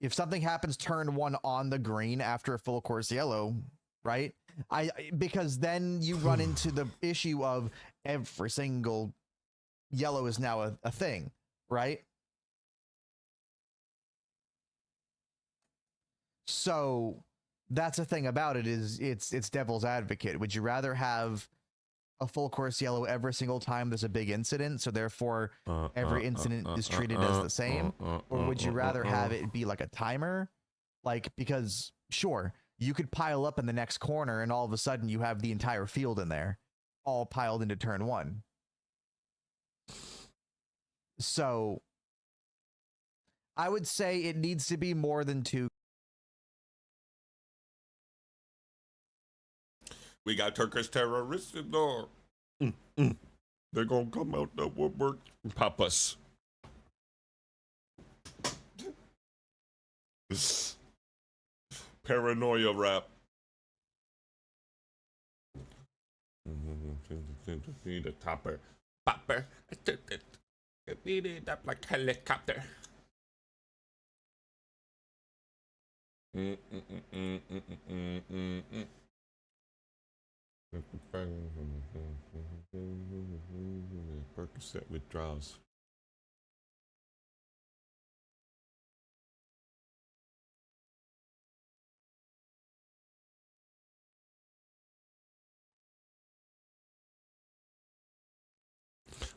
If something happens turn 1 on the green after a full course yellow, right? Because then you run into the issue of every single yellow is now a thing, right? So that's the thing about it, is it's devil's advocate. Would you rather have a full course yellow every single time there's a big incident, so therefore every incident is treated as the same? Or would you rather have it be like a timer? Like, because sure, you could pile up in the next corner and all of a sudden you have the entire field in there, all piled into turn 1. So I would say it needs to be more than 2. We got Turkish terrorists in there. They're gonna come out the woodwork and pop us. Paranoia rap. Need a topper. Popper. Need it up like helicopter. Percocet withdrawals.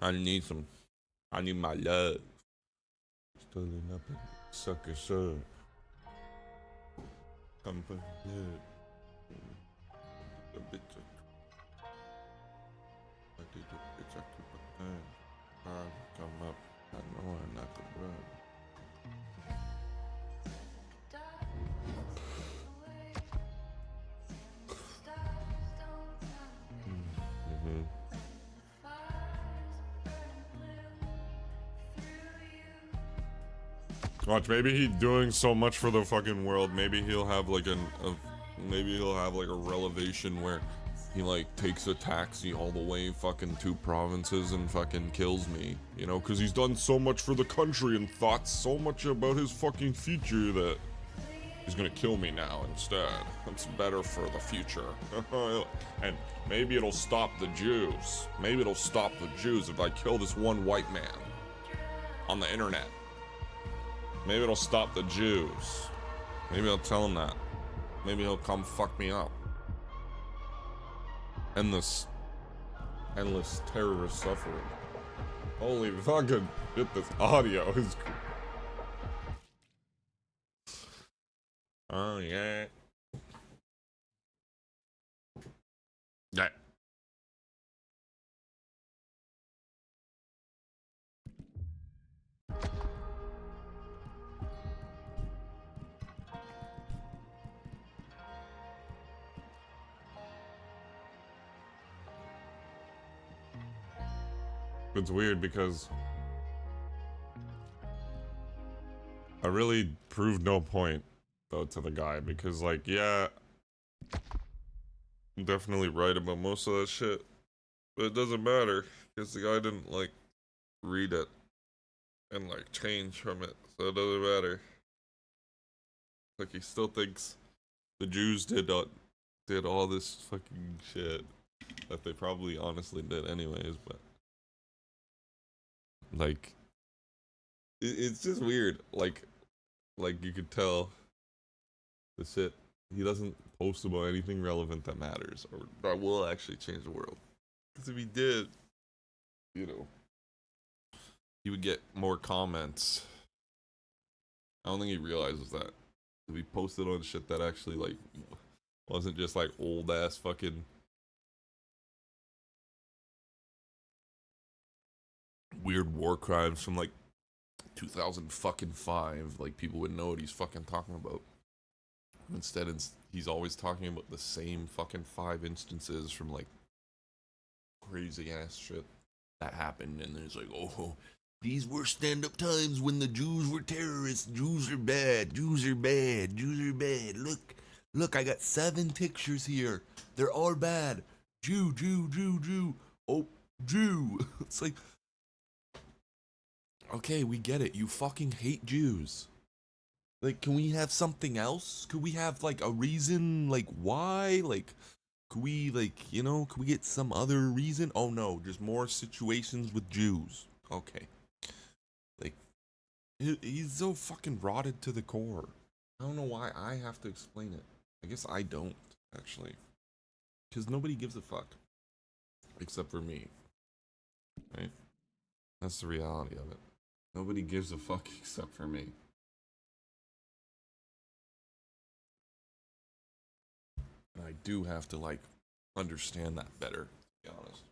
I need my love. Stolen up and sucker sub. Come for love. The bitch. I did the bitch, I keep a thing. I come up, I know I'm not the run. Watch, maybe he's doing so much for the fucking world. Maybe he'll have like maybe he'll have like a revelation where he like takes a taxi all the way fucking 2 provinces and fucking kills me, you know, because he's done so much for the country and thought so much about his fucking future that he's gonna kill me now instead. That's better for the future. And maybe it'll stop the Jews. Maybe it'll stop the Jews if I kill this one white man on the internet. Maybe it'll stop the Jews. Maybe I'll tell him that. Maybe he'll come fuck me up. Endless terrorist suffering. Holy fucking shit, this audio is... Oh, yeah. Yeah. It's weird because I really proved no point though to the guy, because like, yeah, I'm definitely right about most of that shit, but it doesn't matter because the guy didn't like read it and like change from it, so it doesn't matter. Like, he still thinks the Jews did all this fucking shit that they probably honestly did anyways, but like, it's just weird. Like you could tell the shit, he doesn't post about anything relevant that matters or that will actually change the world. Because if he did, you know, he would get more comments. I don't think he realizes that. If he posted on shit that actually like wasn't just like old ass fucking weird war crimes from like 2005, like people would know what he's fucking talking about. Instead, he's always talking about the same fucking 5 instances from like crazy ass shit that happened, and then it's like, oh, these were stand-up times when the Jews were terrorists. Jews are bad. Jews are bad. Jews are bad. Look, I got 7 pictures here. They're all bad. Jew. Oh, Jew. It's like, okay, we get it. You fucking hate Jews. Like, can we have something else? Could we have like a reason? Like, why? Like, could we like, could we get some other reason? Oh no, just more situations with Jews. Okay. Like, he's so fucking rotted to the core. I don't know why I have to explain it. I guess I don't, actually. Because nobody gives a fuck. Except for me. Right? That's the reality of it. Nobody gives a fuck except for me. And I do have to, like, understand that better, to be honest.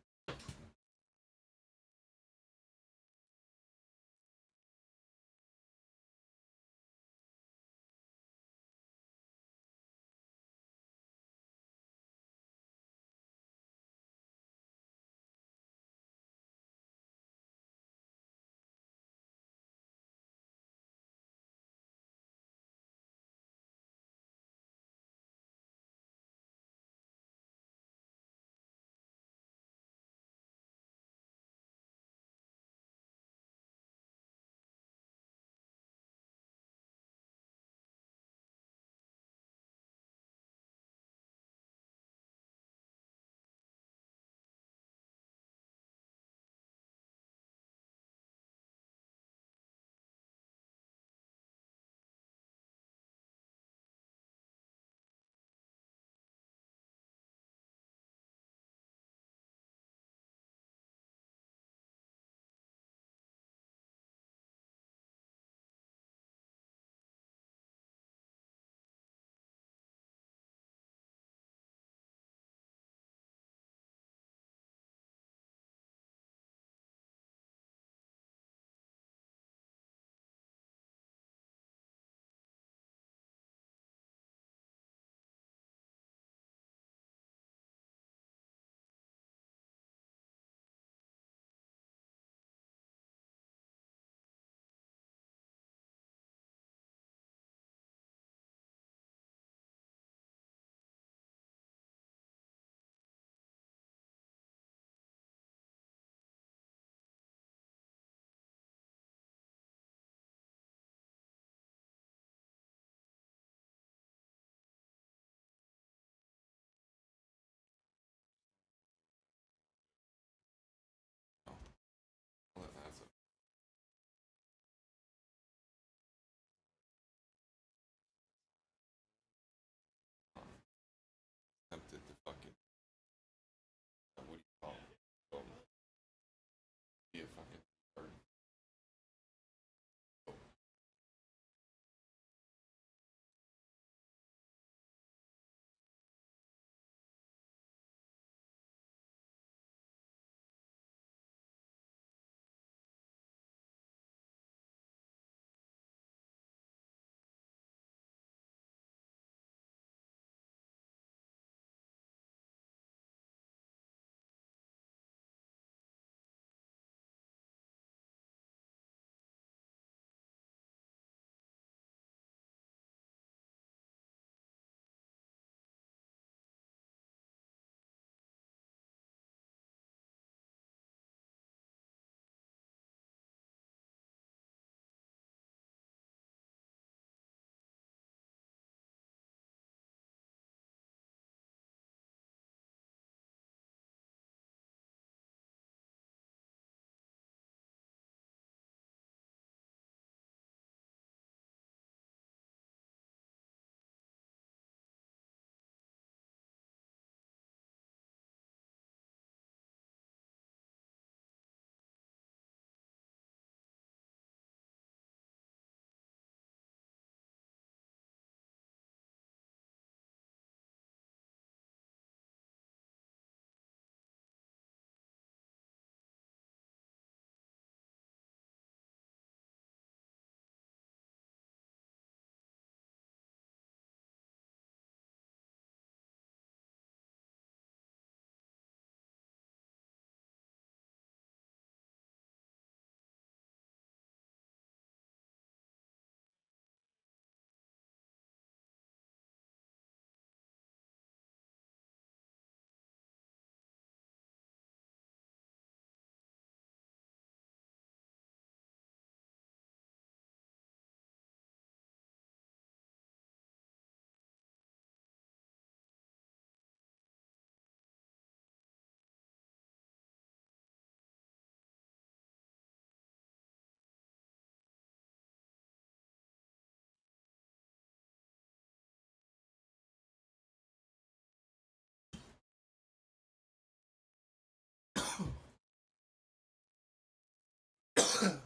Oh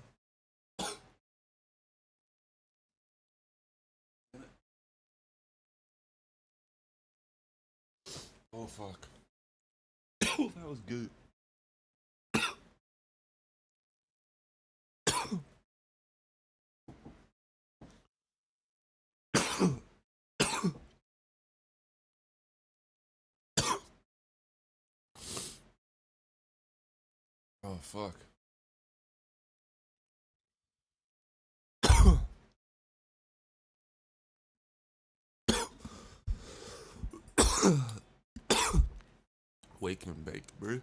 fuck. That was good. Oh fuck. Wake and bake, bro.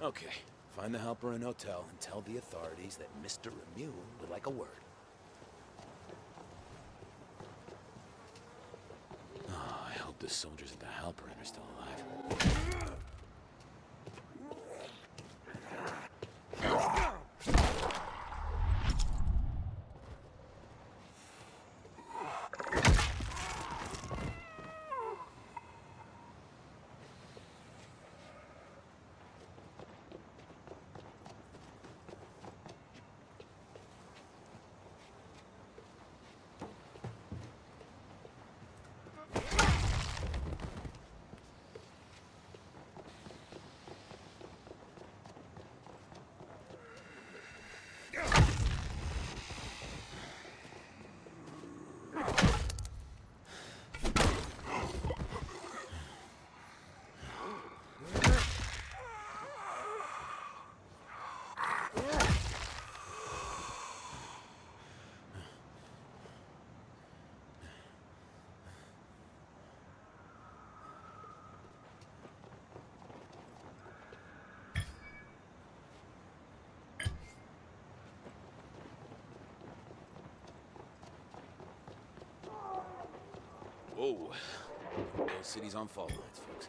Okay, find the helper in hotel and tell the authorities that Mr. Immune would like a word. Oh, I hope the soldiers at the helper inn are still alive. Whoa. The city's on fault lines, folks.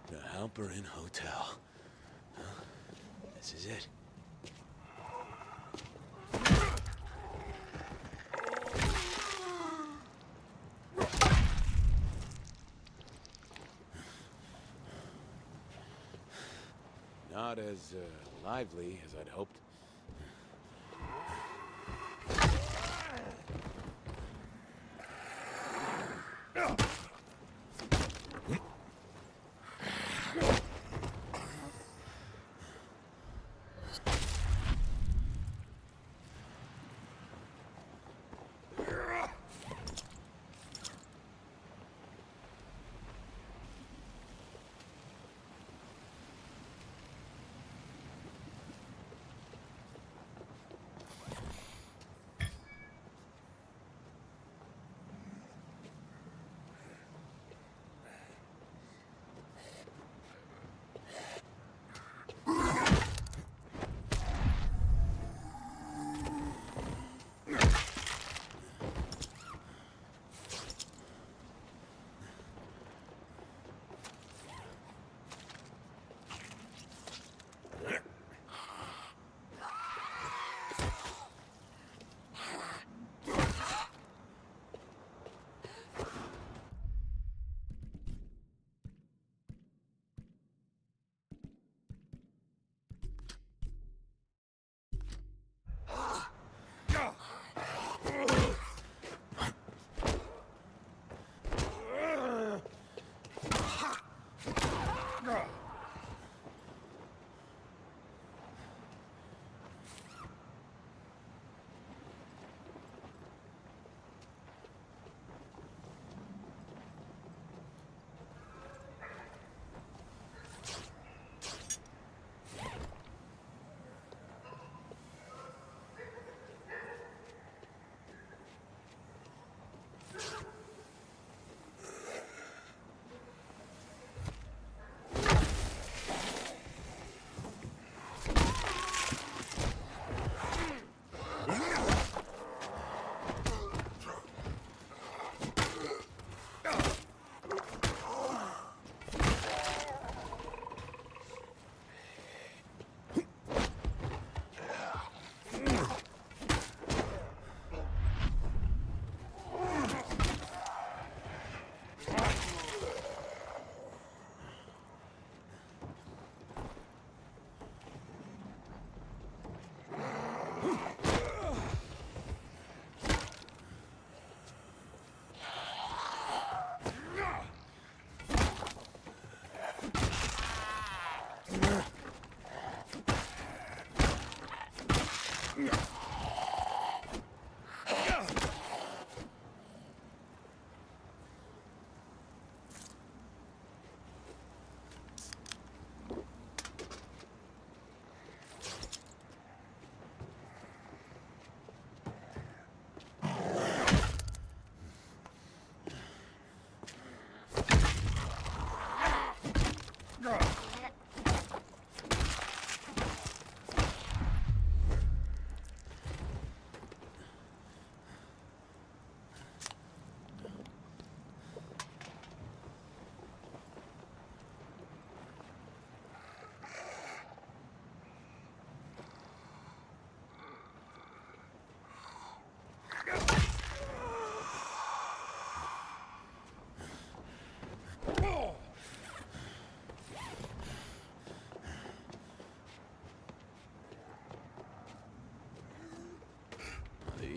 The Helper Inn Hotel. Huh? This is it. Not as lively as I'd hoped.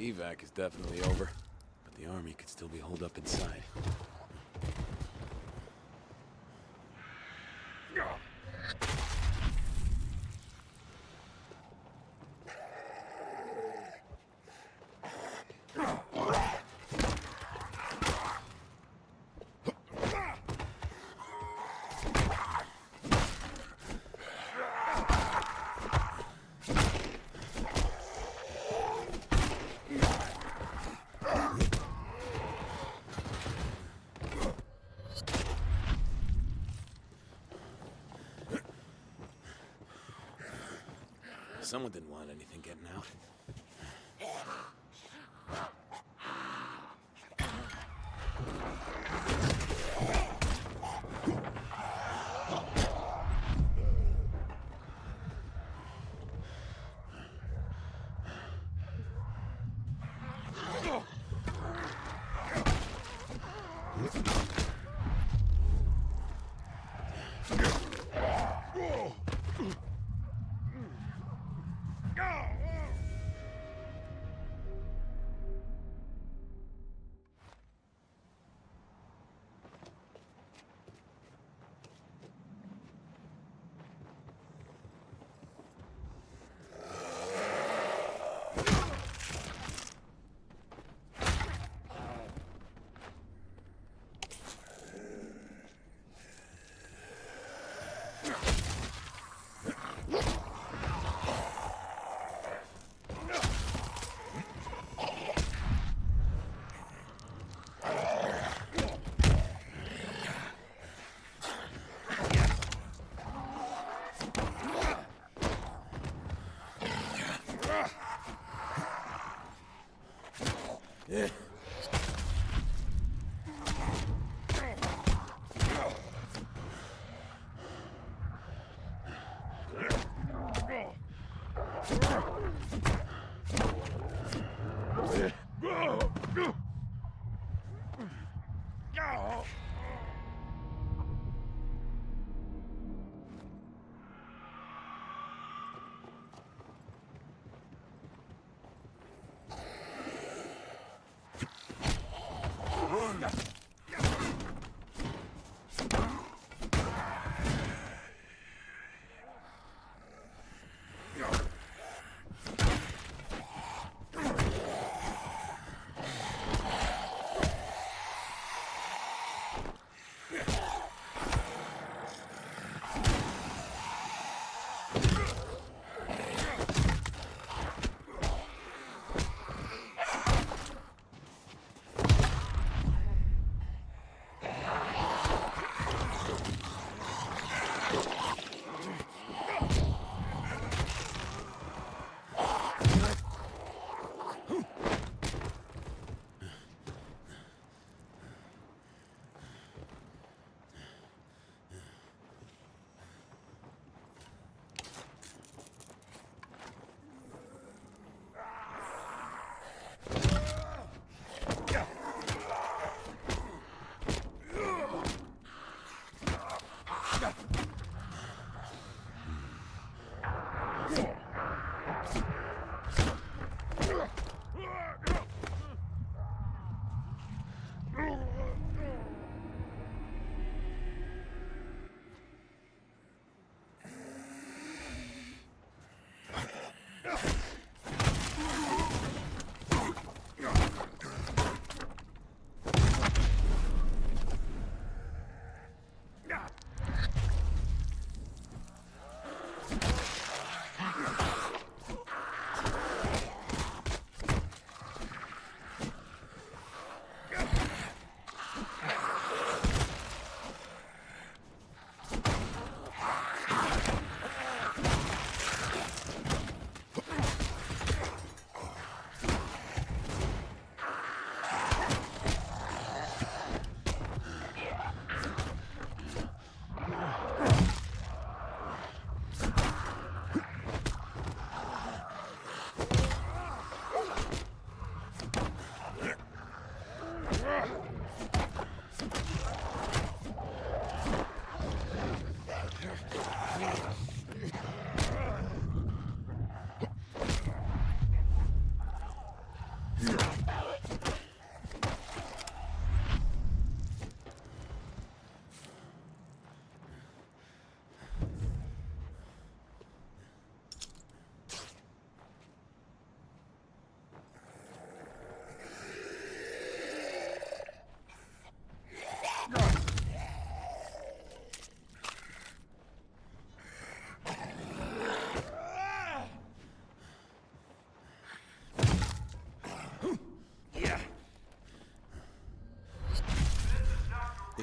evac is definitely over, but the army could still be holed up inside. Someone didn't want anything getting out.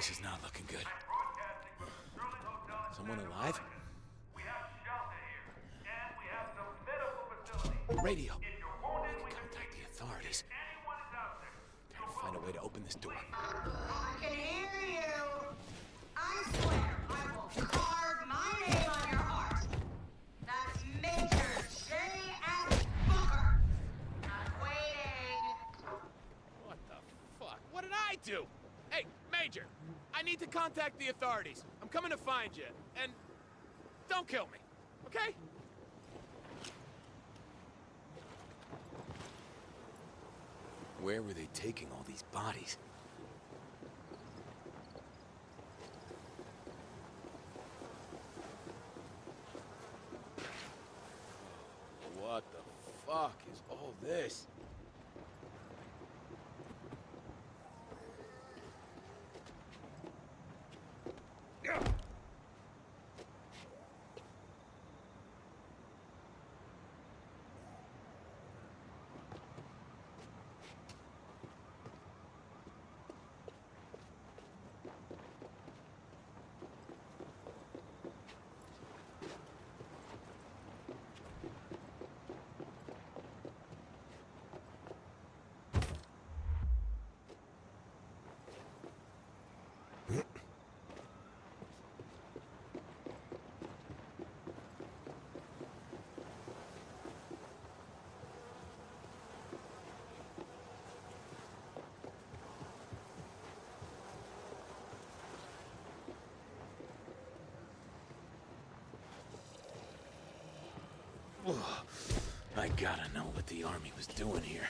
This is not looking good. Someone alive? We have shelter here, and we have some medical facilities. Radio. If you're wounded, we can Contact the authorities. anyone is out there. Gotta find a way to open this door. I can hear you. I swear I will carve my name on your heart. That's Major J.S. Booker. Not waiting. What the fuck? What did I do? Hey, Major, I need to contact the authorities. I'm coming to find you. And don't kill me, okay? Where were they taking all these bodies? What the fuck is all this? I gotta know what the army was doing here.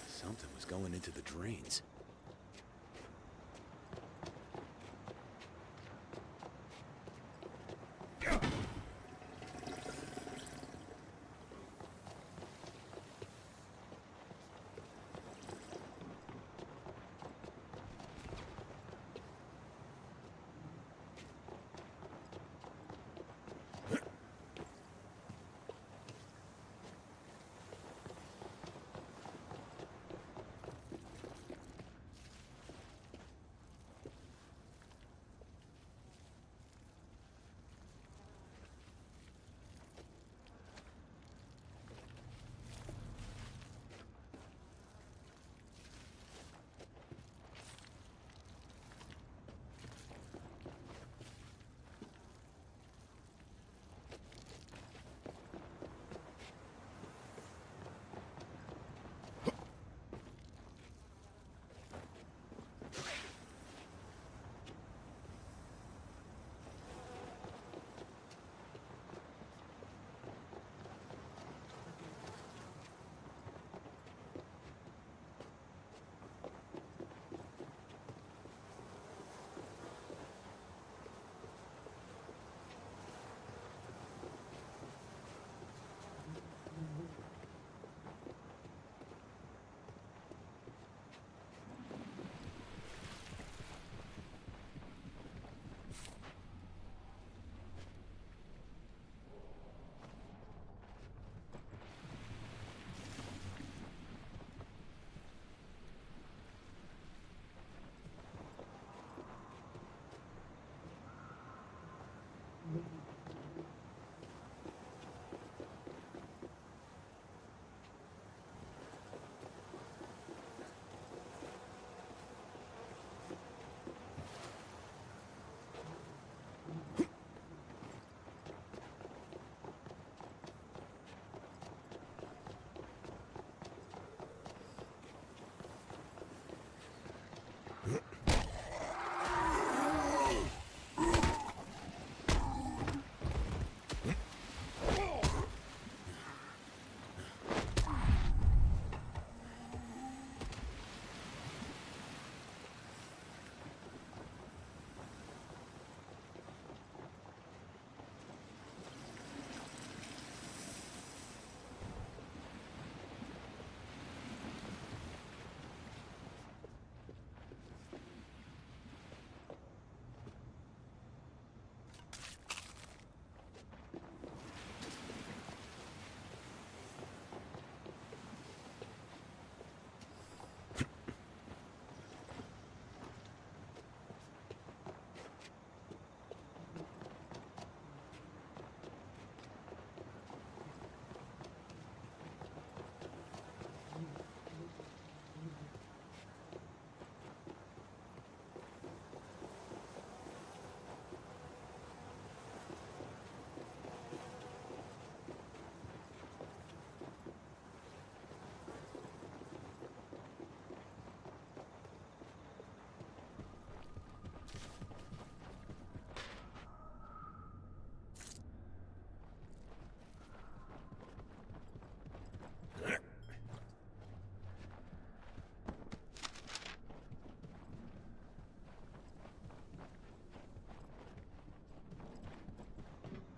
Something was going into the drains.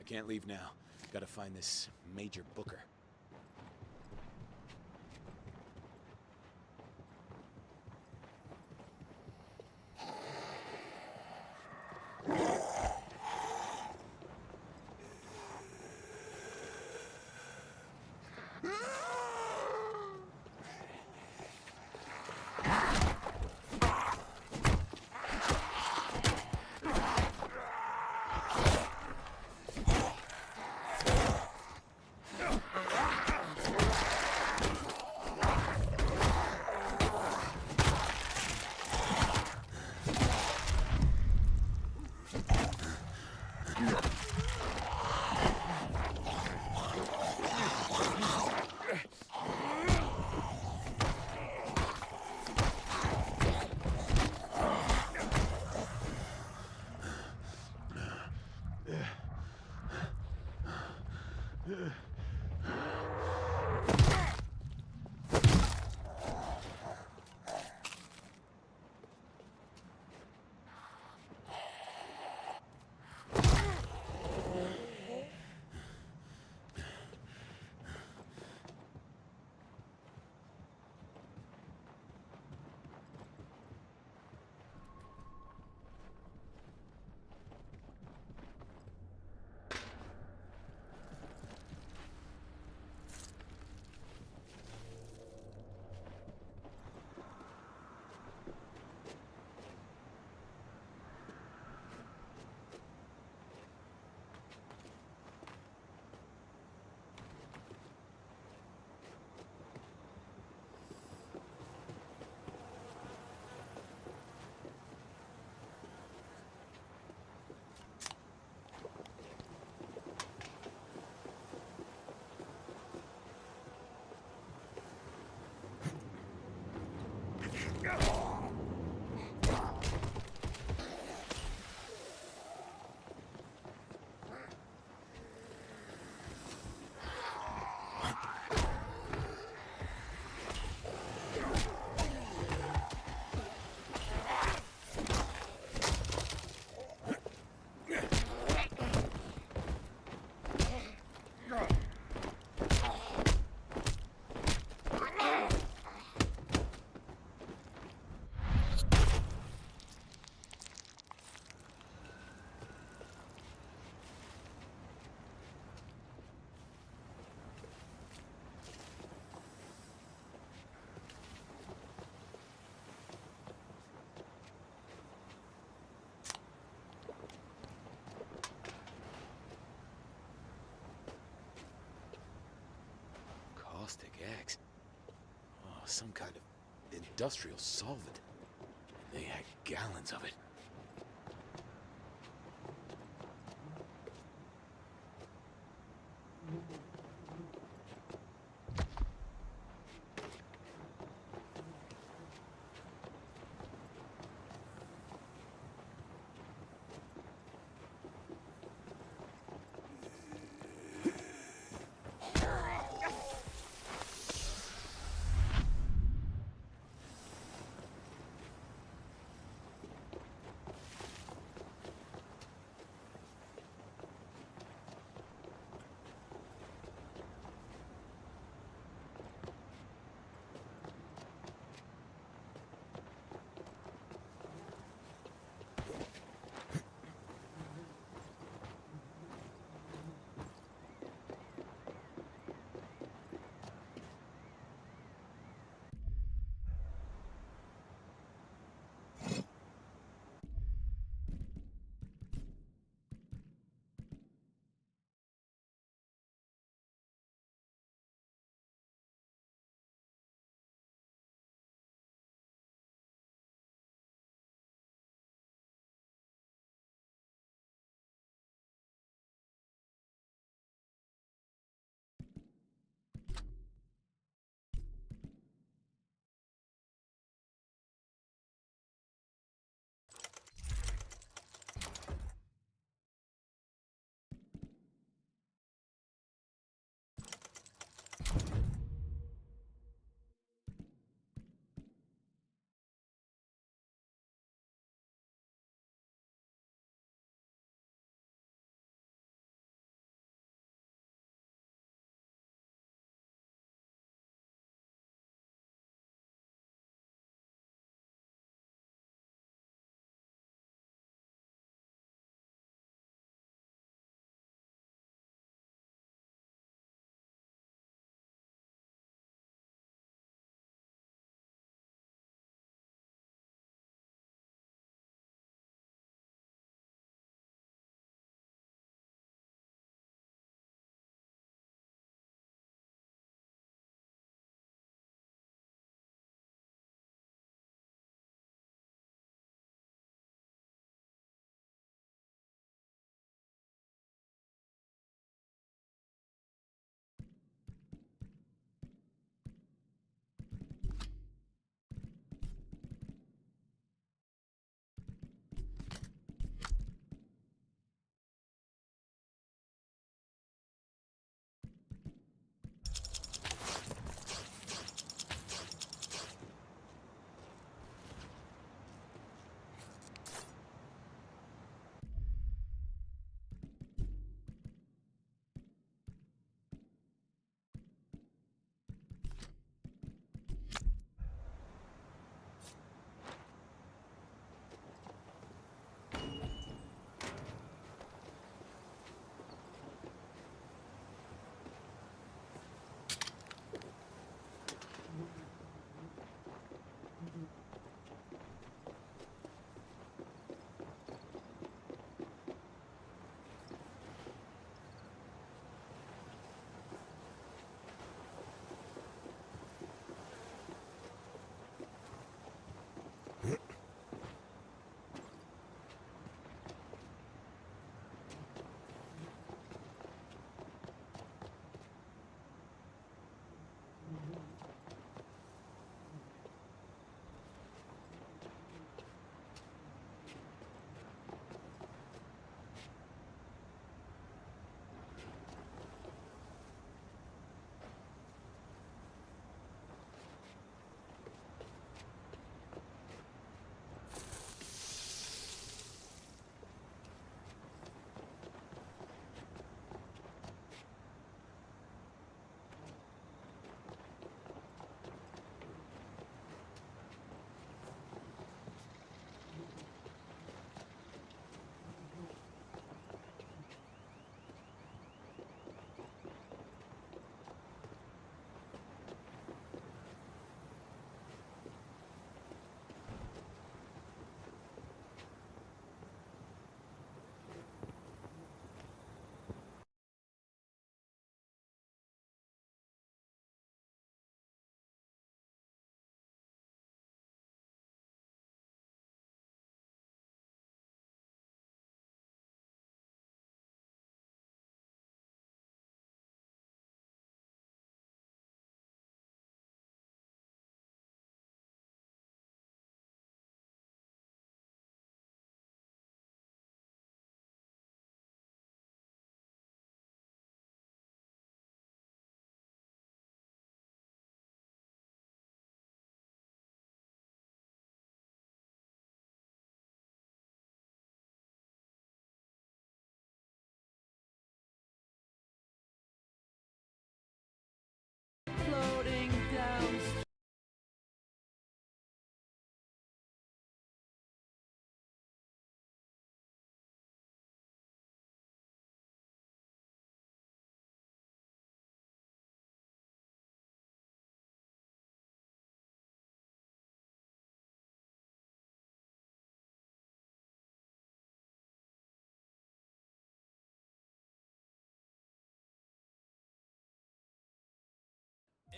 can't leave now. Gotta find this Major Booker. Caustic X. Oh, some kind of industrial solvent. They had gallons of it.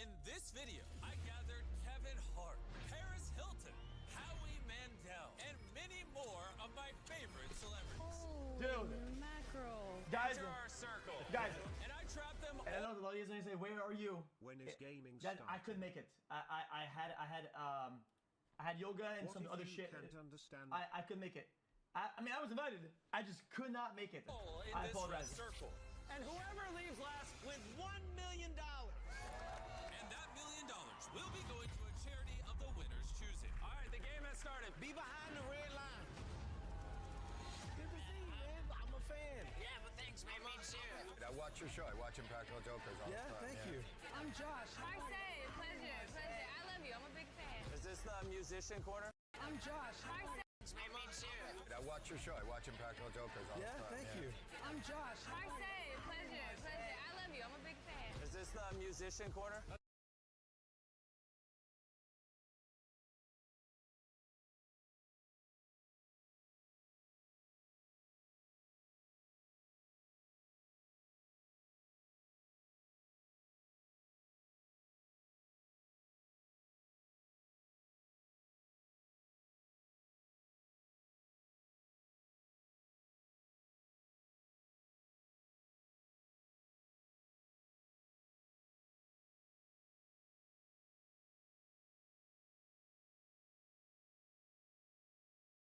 In this video, I gathered Kevin Hart, Paris Hilton, Howie Mandel, and many more of my favorite celebrities. Dude. Mackerel. Guys, Enter our circle. guys. And I trapped them And I know a lot of you guys say, "Where are you?" When is gaming That starting? I couldn't make it. I had yoga and What some if other you shit. can't understand? I couldn't make it. I mean, I was invited. I just could not make it. all in I this red apologize. circle. And whoever leaves last with $1 million. And that $1 million will be going to a charity of the winner's choosing. All right, the game has started. Be behind the red line. Good to see you, man. I'm a fan. Yeah, but thanks, man. Me too. I watch your show. I watch Impractical Jokers all the time. Thank you. I'm Josh. Marseille, pleasure. I love you. I'm a big fan. Is this the musician corner? I'm Josh. Marseille. Man, me too. I watch your show. I watch Impractical Jokers all the time. Thank you. I'm Josh. Marseille, pleasure. I love you. I'm a big fan. Is this the musician corner?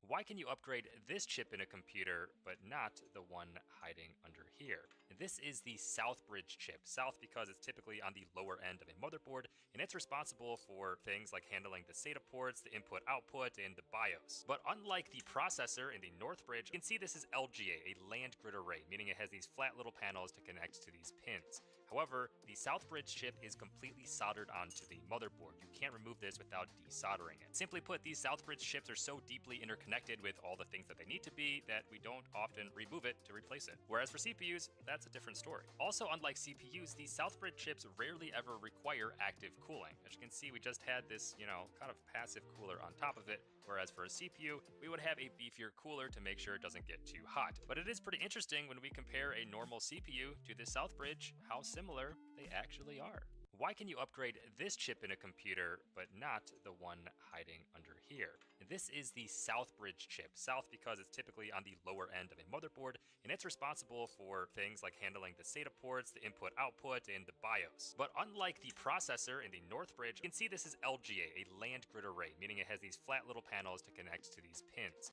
Why can you upgrade this chip in a computer, but not the one hiding under here? And this is the Southbridge chip. South because it's typically on the lower end of a motherboard, and it's responsible for things like handling the SATA ports, the input-output, and the BIOS. But unlike the processor in the Northbridge, you can see this is LGA, a land grid array, meaning it has these flat little panels to connect to these pins. However, the Southbridge chip is completely soldered onto the motherboard. You can't remove this without desoldering it. Simply put, these Southbridge chips are so deeply interconnected with all the things that they need to be that we don't often remove it to replace it. Whereas for CPUs, that's a different story. Also, unlike CPUs, these Southbridge chips rarely ever require active cooling. As you can see, we just had this, kind of passive cooler on top of it, whereas for a CPU, we would have a beefier cooler to make sure it doesn't get too hot. But it is pretty interesting when we compare a normal CPU to this Southbridge, how similar they actually are. Why can you upgrade this chip in a computer, but not the one hiding under here? And this is the Southbridge chip. South because it's typically on the lower end of a motherboard, and it's responsible for things like handling the SATA ports, the input-output, and the BIOS. But unlike the processor in the Northbridge, you can see this is LGA, a land grid array, meaning it has these flat little panels to connect to these pins.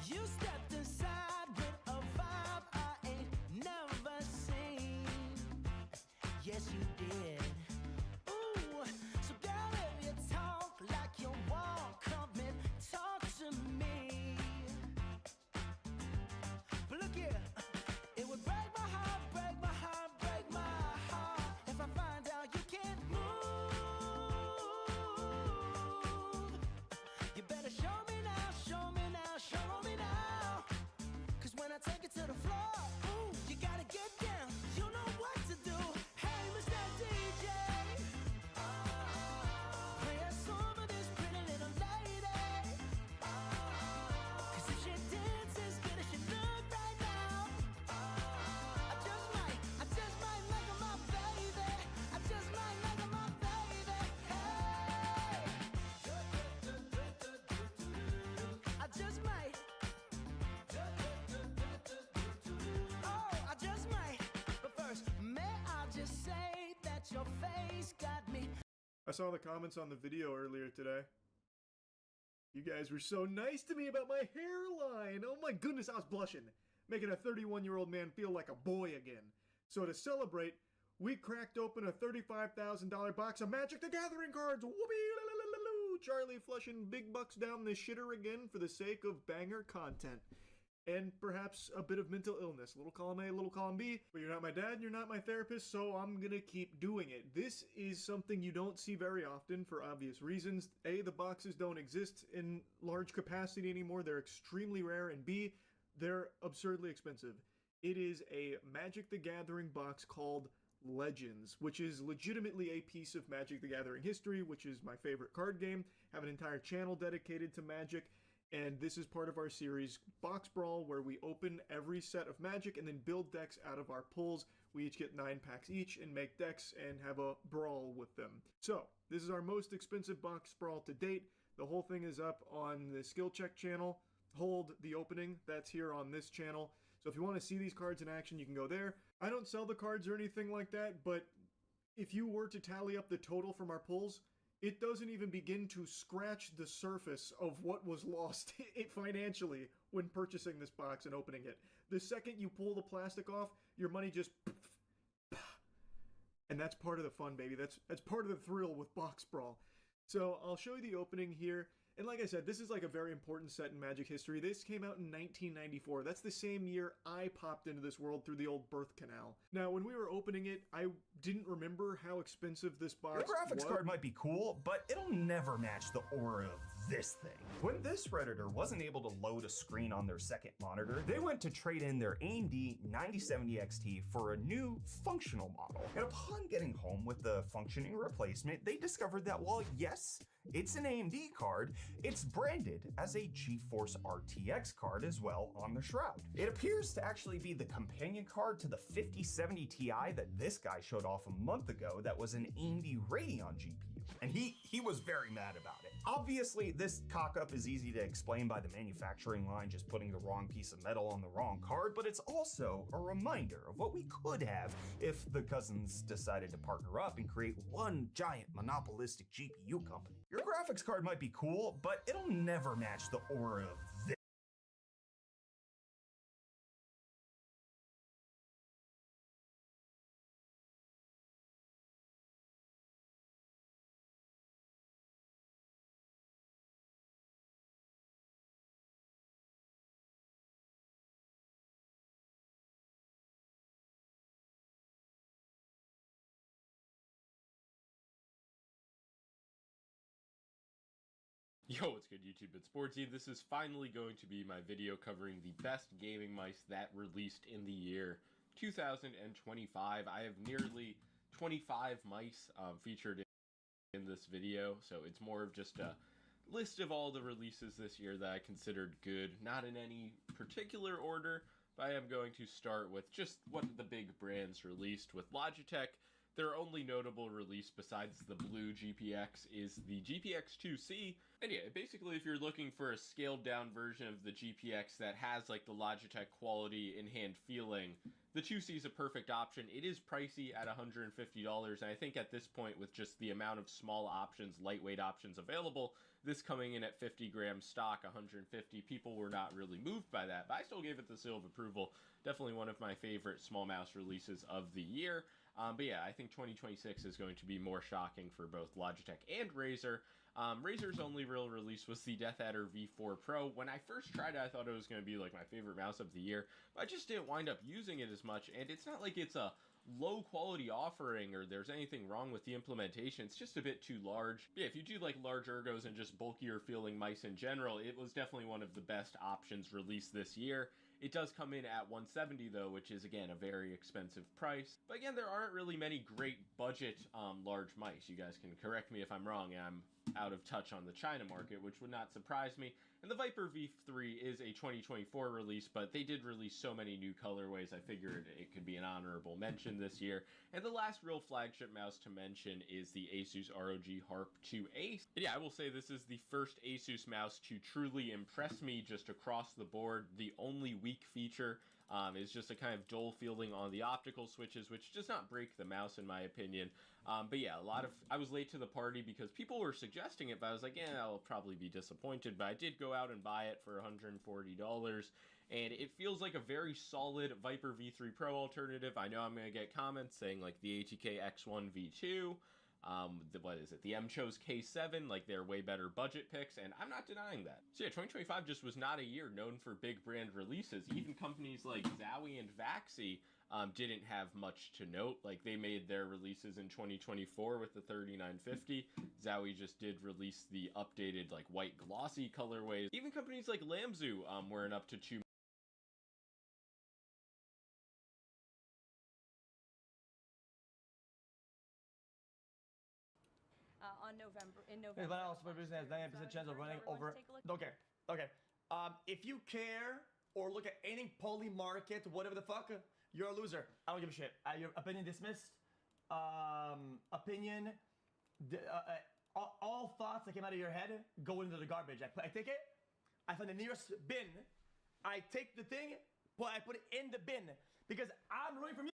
You stepped inside with a vibe I ain't never seen. Yes, you did. Ooh, so girl, if you talk like you walk, come and talk to me. But look here, it would break my heart, break my heart, break my heart if I find out you can't move. You better show me now, show me now, show me now. Cause when I take it to the floor, ooh, you gotta get down. You know what to do. Hey, Mr. DJ, play a song for this pretty little lady. Cause if she dances good as she look right now, I just might make her my baby. I just might make her my baby. Hey, I just might. Oh, I just might. But first, may I just say that your face got me. I saw the comments on the video earlier today. You guys were so nice to me about my hairline. Oh my goodness, I was blushing. Making a 31-year-old man feel like a boy again. So to celebrate, we cracked open a $35,000 box of Magic the Gathering cards. Whoopee-la-la-la-la-loo. Charlie flushing big bucks down the shitter again for the sake of banger content. and perhaps a bit of mental illness. Little column A, little column B, but you're not my dad, you're not my therapist, so I'm gonna keep doing it. This is something you don't see very often for obvious reasons. A, the boxes don't exist in large capacity anymore, they're extremely rare, and B, they're absurdly expensive. It is a Magic the Gathering box called Legends, which is legitimately a piece of Magic the Gathering history, which is my favorite card game. Have an entire channel dedicated to Magic, and this is part of our series Box Brawl, where we open every set of Magic and then build decks out of our pulls. We each get 9 packs each and make decks and have a brawl with them. So, this is our most expensive Box Brawl to date. The whole thing is up on the Skill Check channel. Hold the opening, that's here on this channel. So if you want to see these cards in action, you can go there. I don't sell the cards or anything like that, but if you were to tally up the total from our pulls, it doesn't even begin to scratch the surface of what was lost financially when purchasing this box and opening it. The second you pull the plastic off, your money just... And that's part of the fun, baby. That's part of the thrill with Box Brawl. So I'll show you the opening here. And like I said, this is like a very important set in Magic history. This came out in 1994. That's the same year I popped into this world through the old birth canal. Now, when we were opening it, I didn't remember how expensive this box Your graphics was. card might be cool, but it'll never match the aura of this thing. When this Redditor wasn't able to load a screen on their second monitor, they went to trade in their AMD 9070 XT for a new functional model. And upon getting home with the functioning replacement, they discovered that while yes, it's an AMD card, it's branded as a GeForce RTX card as well on the shroud. It appears to actually be the companion card to the 5070 Ti that this guy showed off a month ago that was an AMD Radeon GPU. And he was very mad about it. Obviously, this cock-up is easy to explain by the manufacturing line just putting the wrong piece of metal on the wrong card, but it's also a reminder of what we could have if the cousins decided to partner up and create one giant monopolistic GPU company. Your graphics card might be cool, but it'll never match the aura of this. Yo, what's good YouTube? It's Sportsy. This is finally going to be my video covering the best gaming mice that released in the year 2025. I have nearly 25 mice featured in this video, so it's more of just a list of all the releases this year that I considered good, not in any particular order, but I am going to start with just what the big brands released. With Logitech, their only notable release besides the blue GPX is the GPX 2C. And yeah, basically if you're looking for a scaled down version of the GPX that has like the Logitech quality in hand feeling, the 2C is a perfect option. It is pricey at $150, and I think at this point with just the amount of small options, lightweight options available, this coming in at 50 gram stock, 150, people were not really moved by that, but I still gave it the seal of approval. Definitely one of my favorite small mouse releases of the year. But yeah, I think 2026 is going to be more shocking for both Logitech and Razer. Razer's only real release was the Death Adder V4 Pro. When I first tried it, I thought it was going to be like my favorite mouse of the year, but I just didn't wind up using it as much, and it's not like it's a low quality offering or there's anything wrong with the implementation. It's just a bit too large. But yeah, if you do like large ergos and just bulkier feeling mice in general, it was definitely one of the best options released this year. It does come in at $170 though, which is again a very expensive price. But again, there aren't really many great budget large mice. You guys can correct me if I'm wrong, and I'm out of touch on the China market, which would not surprise me. And the Viper V3 is a 2024 release, but they did release so many new colorways, I figured it could be an honorable mention this year. And the last real flagship mouse to mention is the Asus ROG Harp 2 Ace. And yeah, I will say this is the first Asus mouse to truly impress me just across the board. The only weak feature is just a kind of dull feeling on the optical switches, which does not break the mouse in my opinion. But yeah, I was late to the party because people were suggesting it, but I was like, yeah, I'll probably be disappointed. But I did go out and buy it for $140, and it feels like a very solid Viper V3 Pro alternative. I know I'm going to get comments saying like the ATK X1 V2. What is it? The MCHO's K7, like they're way better budget picks, and I'm not denying that. So yeah, 2025 just was not a year known for big brand releases. Even companies like Zowie and Vaxi didn't have much to note. Like they made their releases in 2024 with the 3950. Zowie just did release the updated like white glossy colorways. Even companies like Lamzu weren't up to too in November. Van also has 99% chance of running over. Okay. If you care or look at anything poly market, whatever the fuck, you're a loser. I don't give a shit. Your opinion dismissed. All thoughts that came out of your head go into the garbage. I take it. I find the nearest bin. I take the thing, but I put it in the bin because I'm running from you.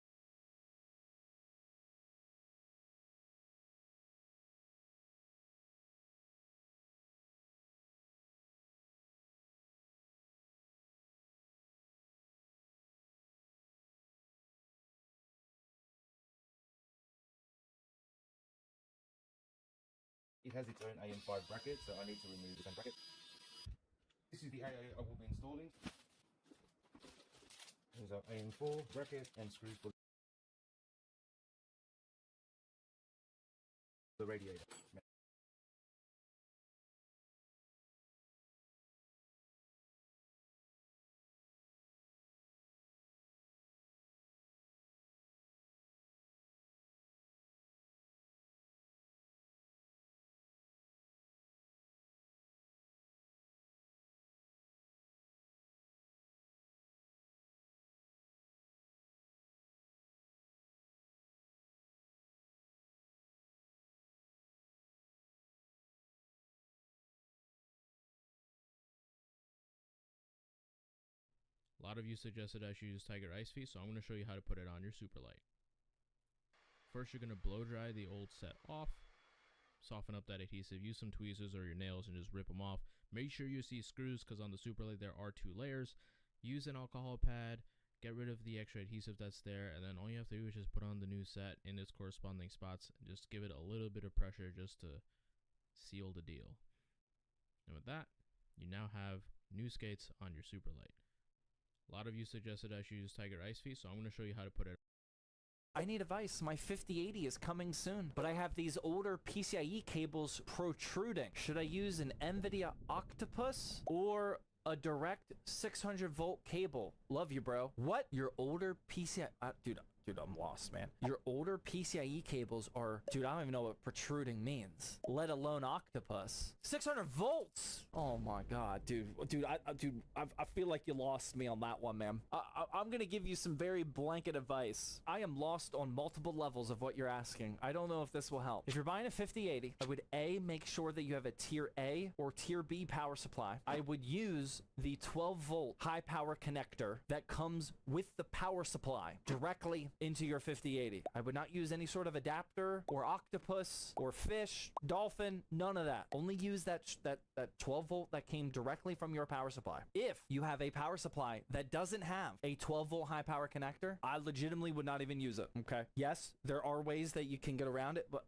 It has its own AM5 bracket, so I need to remove the bracket. This is the AA I will be installing. Here's our AM4 bracket and screws for the radiator. A lot of you suggested I should use Tiger Ice Feet, so I'm going to show you how to put it on your Superlight. First, you're going to blow dry the old set off, soften up that adhesive, use some tweezers or your nails and just rip them off. Make sure you see screws because on the Superlight there are 2 layers. Use an alcohol pad, get rid of the extra adhesive that's there, and then all you have to do is just put on the new set in its corresponding spots and just give it a little bit of pressure just to seal the deal. And with that, you now have new skates on your Superlight. A lot of you suggested I should use Tiger Ice Feet, so I'm going to show you how to put it. I need advice. My 5080 is coming soon, but I have these older PCIe cables protruding. Should I use an NVIDIA Octopus or a direct 600 volt cable? Love you, bro. What? Your older PCIe... Dude, I'm lost, man. Your older PCIe cables are... Dude, I don't even know what protruding means, let alone Octopus. 600 volts! Oh my god, dude. I feel like you lost me on that one, man. I'm gonna give you some very blanket advice. I am lost on multiple levels of what you're asking. I don't know if this will help. If you're buying a 5080, I would A, make sure that you have a tier A or tier B power supply. I would use the 12 volt high power connector that comes with the power supply directly into your 5080. I would not use any sort of adapter or Octopus or Fish, Dolphin, none of that. Only use that 12 volt that came directly from your power supply. If you have a power supply that doesn't have a 12 volt high power connector, I legitimately would not even use it. Okay. Yes, there are ways that you can get around it, but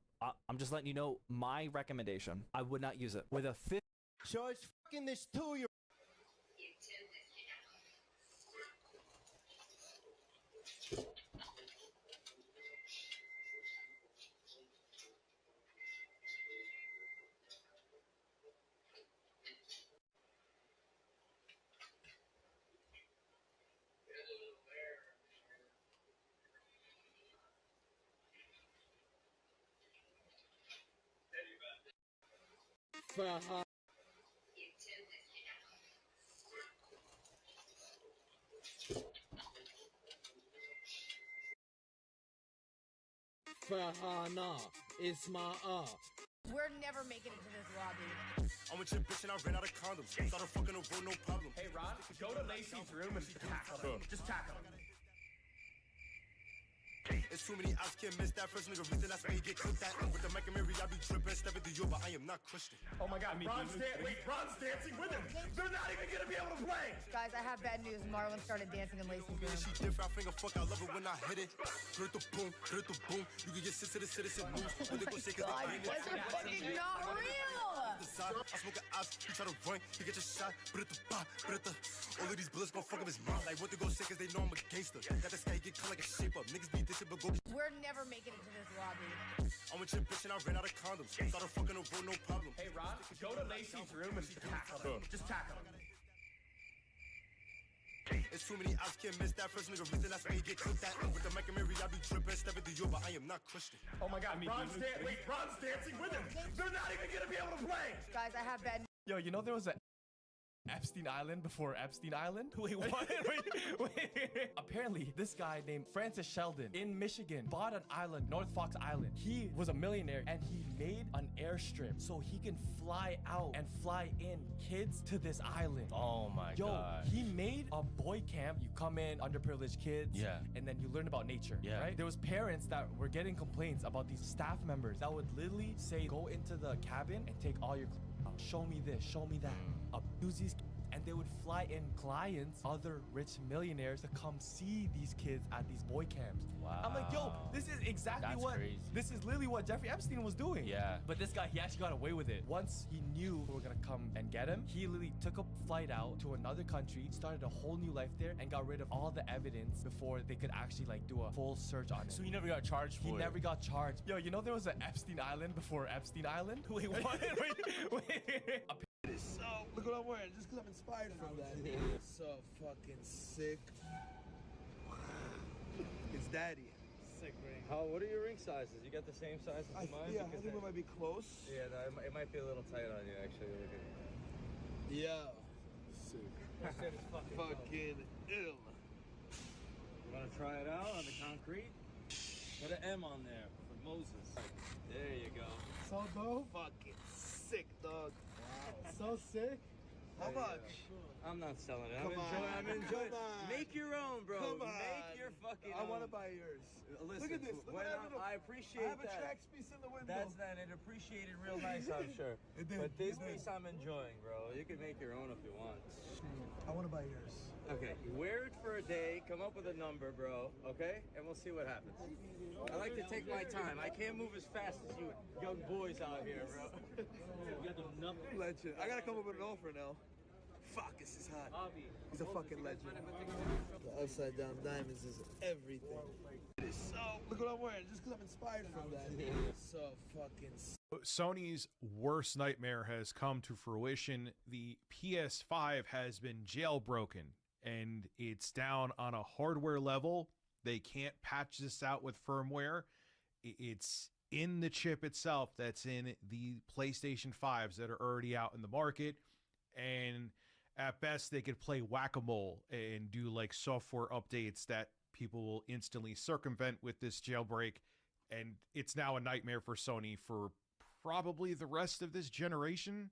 I'm just letting you know my recommendation. I would not use it. With a So it's fucking this 2-year. Fahana, Isma'a. We're never making it to this lobby. I'm with your bitch and I ran out of condoms. Started fucking over, no problem. Hey, Ron, go to Lacey's room and tackle him. Just tackle him. It's too many outs, can't miss that first nigga reason. That's why you get cooked at. With the Mecca Mary, I be tripping, stepping through you, but I am not Christian. Oh my God, Ron's dancing with him. They're not even gonna be able to play. Guys, I have bad news. Marlon started dancing in Lacey's room. She different, I finger fuck, I love it when I hit it. Hit the boom, hit the boom. You can get sit to the citizen moves. What they gon' say, cause God, they you guys are fucking not real. I smoke an ops, he try to run, he get your shot, but all of these bullets gon' fuck up his mouth. Like what they gon' say, cause they know I'm a gangster. Got this guy get cut like a shape up. Niggas be dissing, but go. We're never making it to this lobby. I'm with your bitch and I ran out of condoms. Started fucking a road, no problem. Hey, Ron, go to Lacey's room and tackle him. Just tackle him. It's too many outs, can't miss that first nigga reason. That's why you get cooked at. With the Mecca Mary, I be tripping, stepping through you, but I am not Christian. Oh my God, Ron's dancing with him. They're not even gonna be able to play. Guys, I have bad news. Yo, you know there was a Epstein Island before Epstein Island? Wait, what? wait. Apparently, this guy named Francis Sheldon in Michigan bought an island, North Fox Island. He was a millionaire and he made an airstrip so he can fly out and fly in kids to this island. Oh my God. He made a boy camp. You come in, underprivileged kids, and then you learn about nature, right? There was parents that were getting complaints about these staff members that would literally say, go into the cabin and take all your show me this, show me that, abuse these, and they would fly in clients, other rich millionaires, to come see these kids at these boy camps. Wow. I'm like, yo, this is exactly this is literally what Jeffrey Epstein was doing. Yeah. But this guy, he actually got away with it. Once he knew we were gonna come and get him, he literally took a flight out to another country, started a whole new life there, and got rid of all the evidence before they could actually like do a full search on him. So he never got charged for it? He never got charged. Yo, you know there was an Epstein Island before Epstein Island? Wait, what? wait. So, look what I'm wearing, just because I'm inspired from that. It's so fucking sick. It's daddy. Sick ring. What are your ring sizes? You got the same size as mine? Yeah, I think we might be close. Yeah, no, it might be a little tight on you, actually. Look at it. Yeah. Sick. That shit is fucking ill. You want to try it out on the concrete? Put an M on there for Moses. There you go. So dope. Fucking sick, dog. So sick. How much? I'm not selling it. Come I'm enjoying. Come on. Make your own, bro. Come on. Make your fucking I own. want to buy yours. Listen, Look at this. Look when what happened to- I appreciate I have that. a tracks piece in the window. It appreciated real nice, I'm sure. It did, But this it did. piece I'm enjoying, bro. You can make your own if you want. I want to buy yours. Okay, wear it for a day, come up with a number, bro, okay? And we'll see what happens. I like to take my time. I can't move as fast as you young boys out here, bro. Legend. I gotta come up with an offer now. Fuck, this is hot. He's a fucking legend. The upside down diamonds is everything. So, look what I'm wearing, just because I'm inspired from that. So fucking Sony's worst nightmare has come to fruition. The PS5 has been jailbroken, and it's down on a hardware level. They can't patch this out with firmware. It's in the chip itself that's in the PlayStation 5s that are already out in the market. And at best, they could play whack-a-mole and do like software updates that people will instantly circumvent with this jailbreak. And it's now a nightmare for Sony for probably the rest of this generation.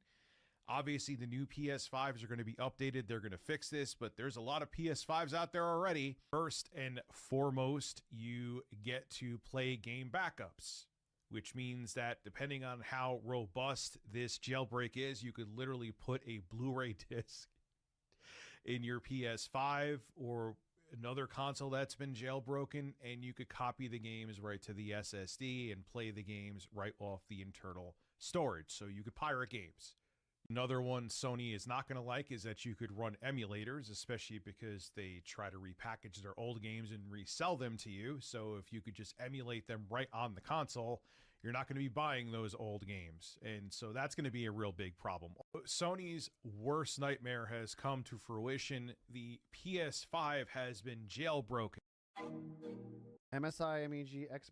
Obviously, the new PS5s are going to be updated. They're going to fix this, but there's a lot of PS5s out there already. First and foremost, you get to play game backups, which means that depending on how robust this jailbreak is, you could literally put a Blu-ray disc in your PS5 or another console that's been jailbroken, and you could copy the games right to the SSD and play the games right off the internal storage. So you could pirate games. Another one Sony is not going to like is that you could run emulators, especially because they try to repackage their old games and resell them to you. So if you could just emulate them right on the console, you're not going to be buying those old games. And so that's going to be a real big problem. Sony's worst nightmare has come to fruition. The PS5 has been jailbroken. MSI MEG X.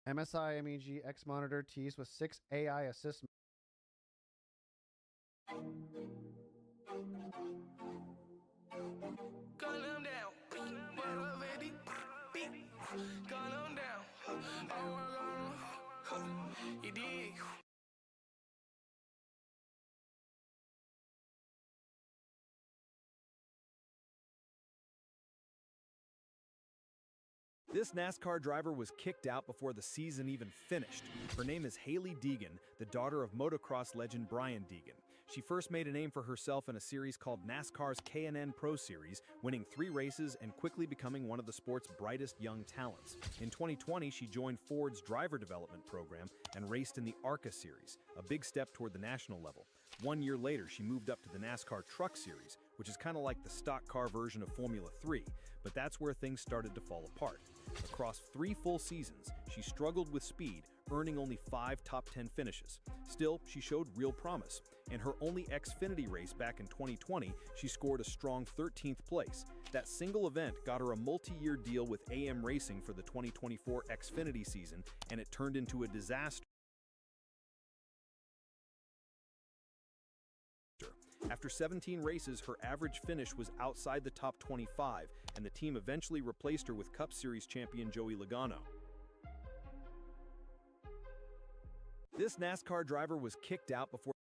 MSI MEG X monitor teased with 6 AI assist. This NASCAR driver was kicked out before the season even finished. Her name is Hailie Deegan, the daughter of motocross legend Brian Deegan. She first made a name for herself in a series called NASCAR's K&N Pro Series, winning 3 races and quickly becoming one of the sport's brightest young talents. In 2020, she joined Ford's driver development program and raced in the ARCA Series, a big step toward the national level. 1 year later, she moved up to the NASCAR Truck Series, which is kind of like the stock car version of Formula 3, but that's where things started to fall apart. Across 3 full seasons, she struggled with speed, earning only 5 top 10 finishes. Still, she showed real promise. In her only Xfinity race back in 2020, she scored a strong 13th place. That single event got her a multi-year deal with AM Racing for the 2024 Xfinity season, and it turned into a disaster. After 17 races, her average finish was outside the top 25, and the team eventually replaced her with Cup Series champion Joey Logano. This NASCAR driver was kicked out before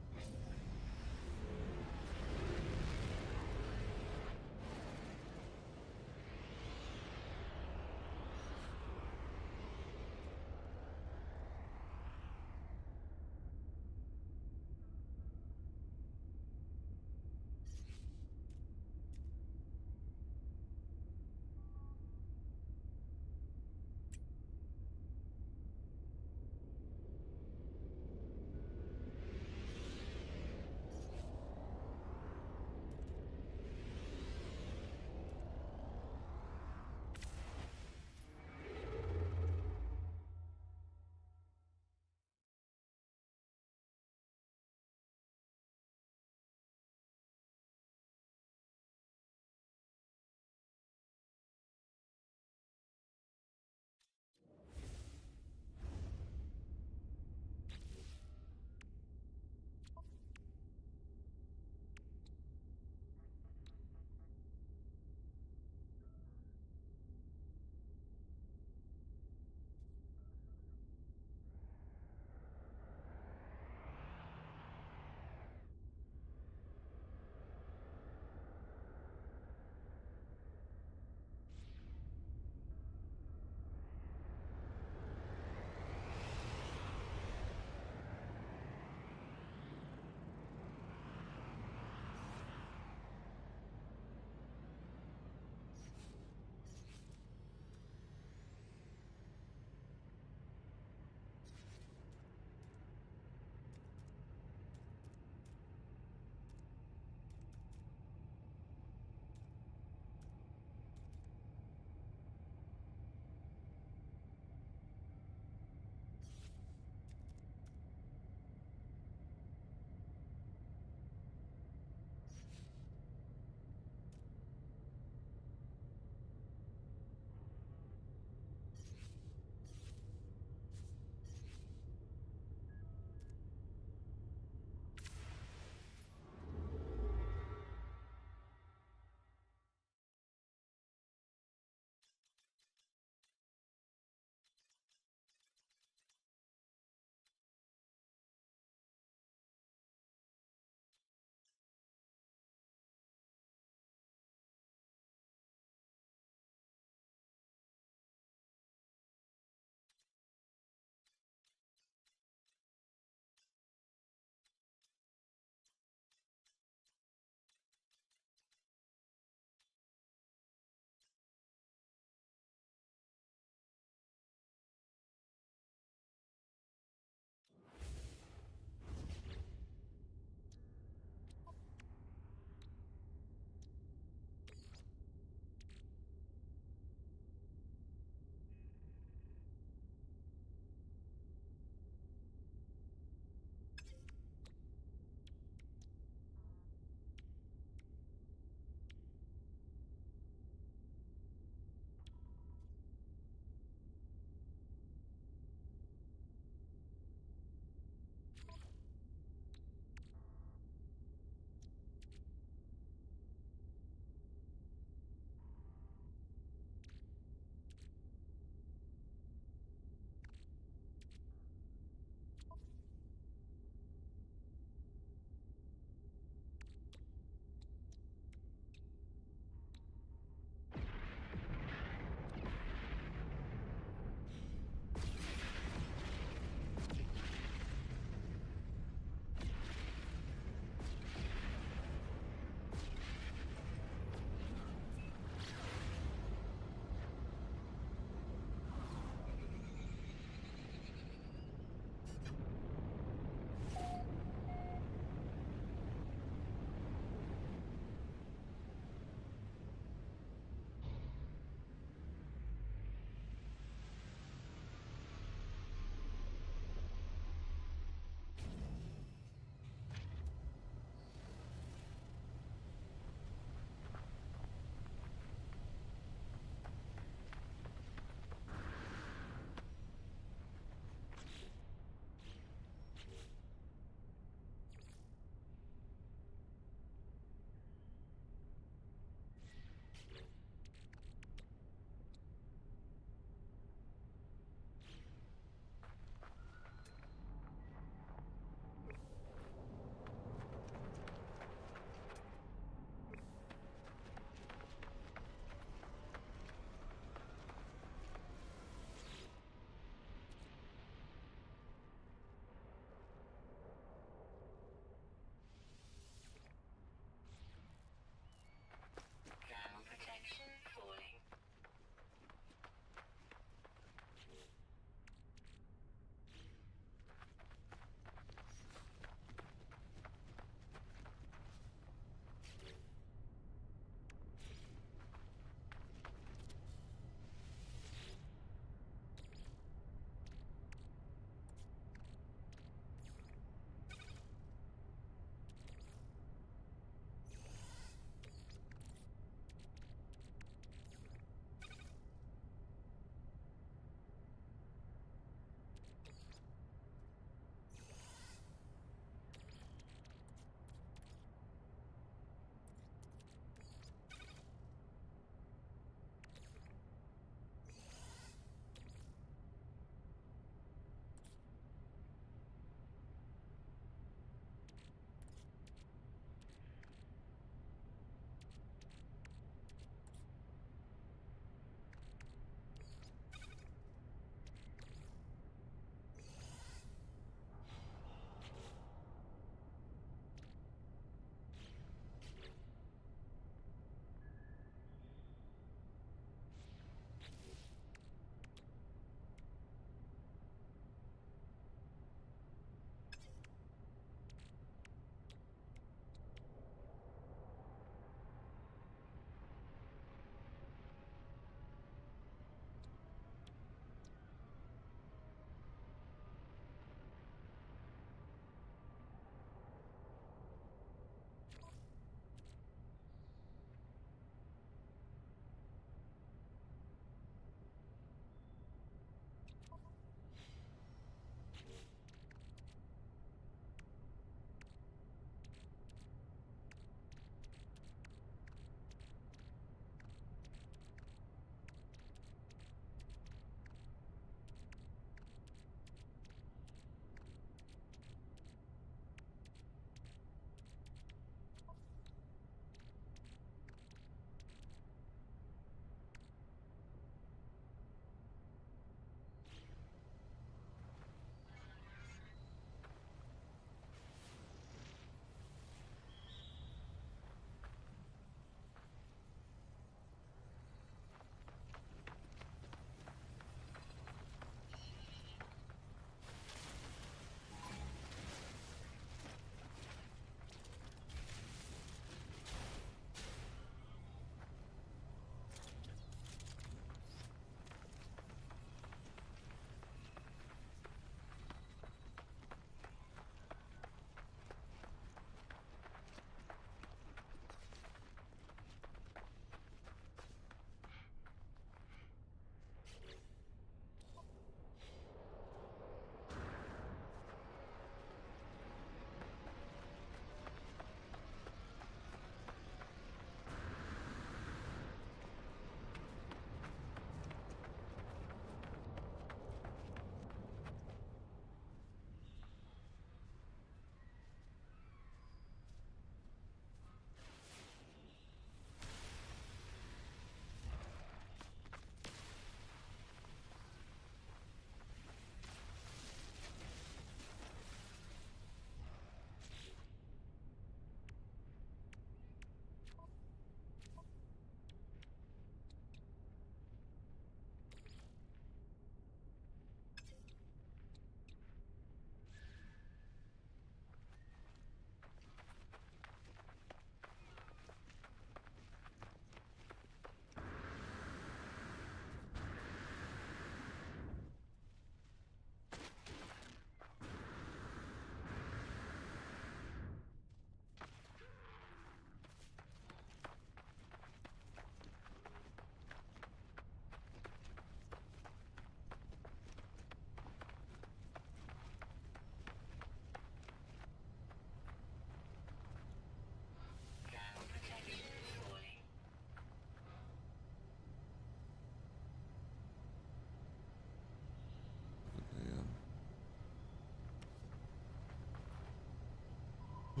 I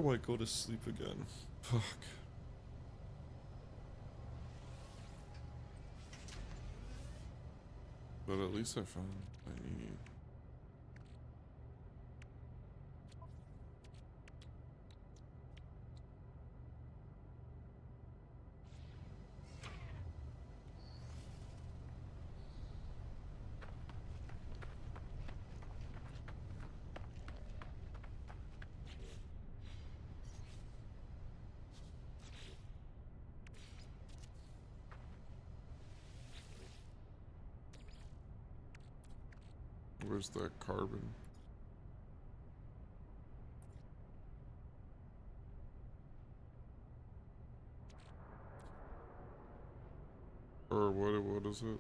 might go to sleep again. Fuck. But at least I found what I need. Where's that carbon? Or what is it?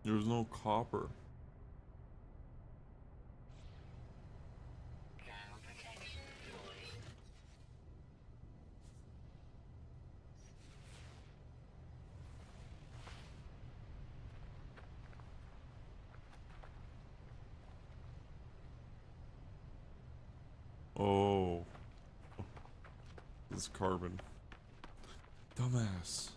There's no copper. Oh. This carbon. Dumbass.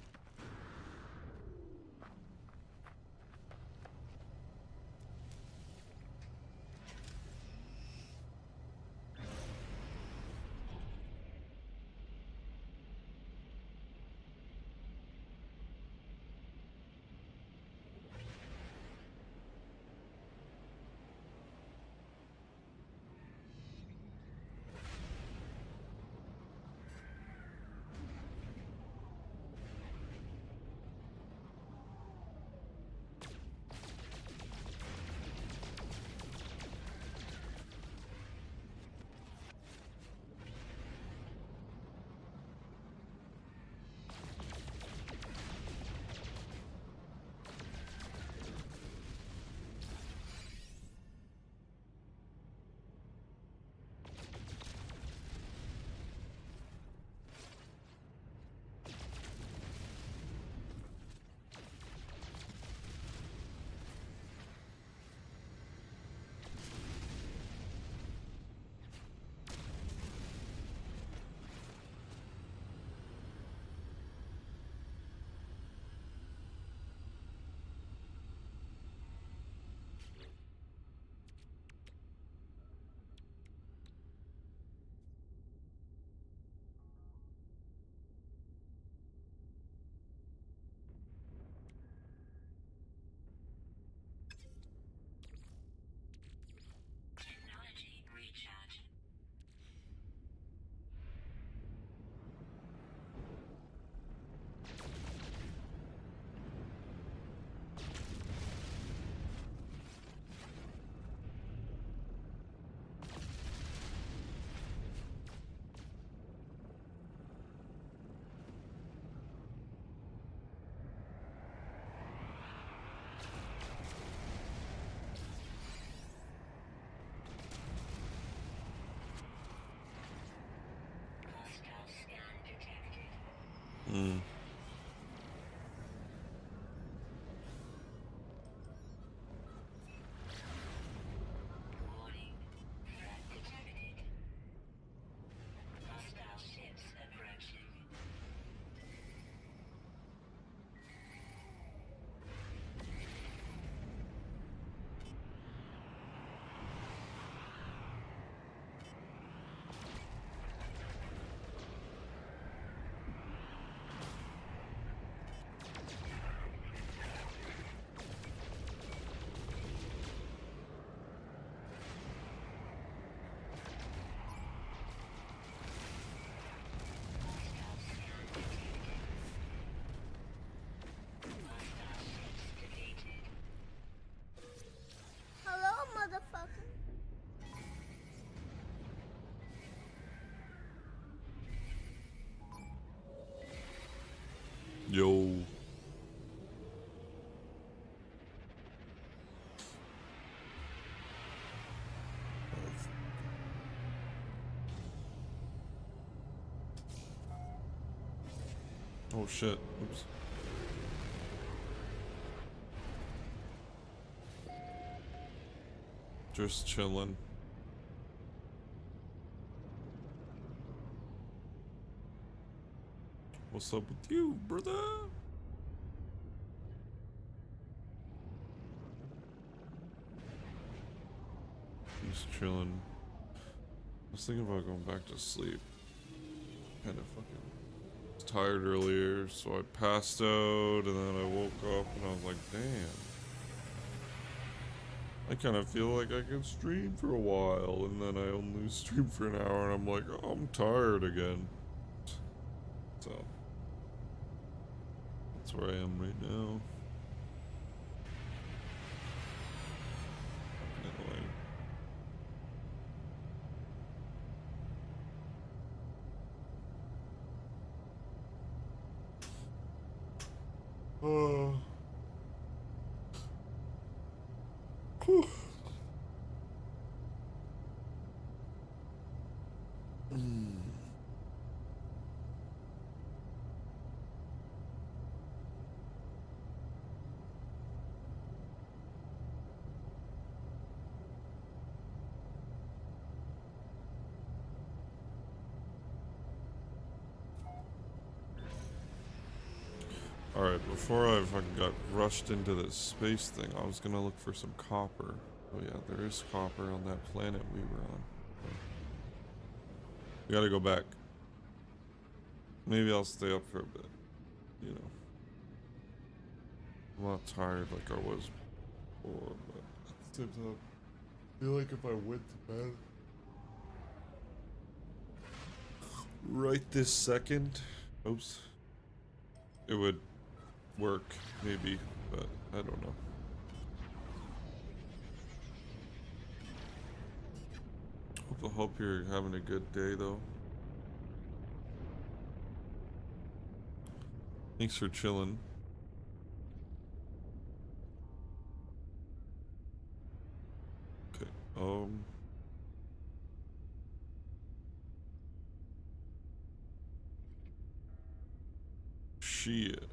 Mm. Oh shit. Oops. Just chilling. What's up with you, brother? Just chilling. I was thinking about going back to sleep. Kind of fucking was tired earlier, so I passed out, and then I woke up, and I was like, damn. I kind of feel like I can stream for a while, and then I only stream for an hour, and I'm like, oh, I'm tired again. So, that's where I am right now. Annoying. Oh. Whew. Alright, before I fucking got rushed into this space thing, I was gonna look for some copper. Oh yeah, there is copper on that planet we were on. We gotta go back. Maybe I'll stay up for a bit. You know. I'm not tired like I was before, but at the same time, I feel like if I went to bed right this second, oops, it would work, maybe, but I don't know. Hope you're having a good day, though. Thanks for chilling. Okay, shit.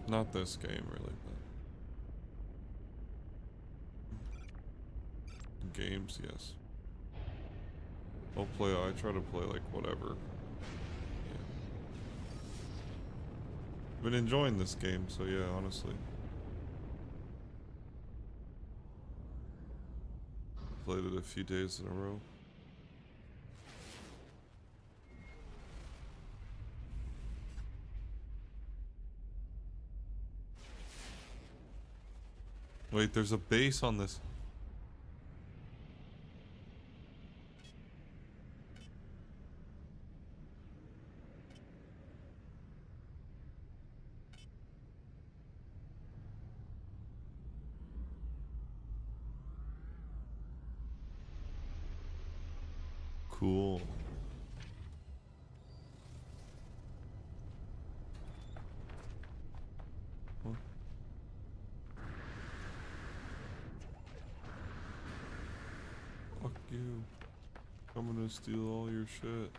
Not this game, really, but games, yes. I'll play. I try to play like whatever. Yeah. Been enjoying this game, so yeah, honestly. Played it a few days in a row. Wait, there's a base on this. Cool. Huh? Fuck you. I'm gonna steal all your shit.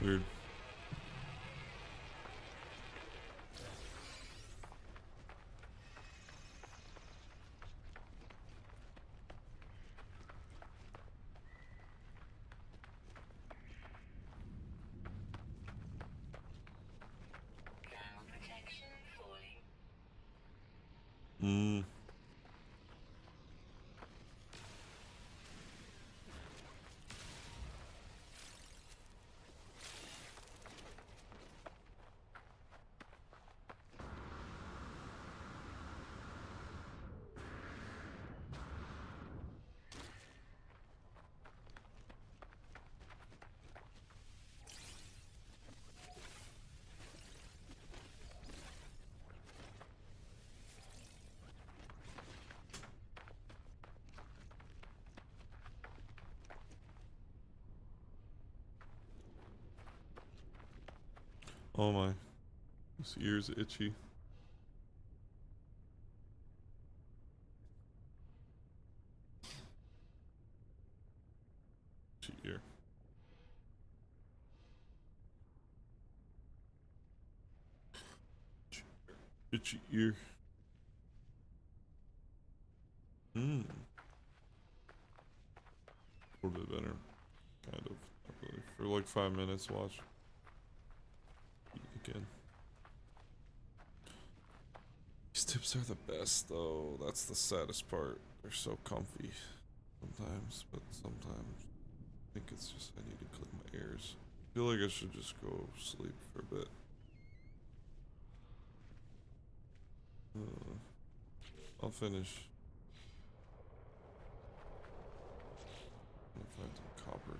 Weird. Oh my. This ear's itchy. Itchy ear. Itchy ear. A little bit better. Kind of. Not really. For like 5 minutes, watch. Again. These tips are the best though. That's the saddest part. They're so comfy sometimes, but sometimes I think it's just I need to clip my ears. I feel like I should just go sleep for a bit. I'll finish. I'll find some copper.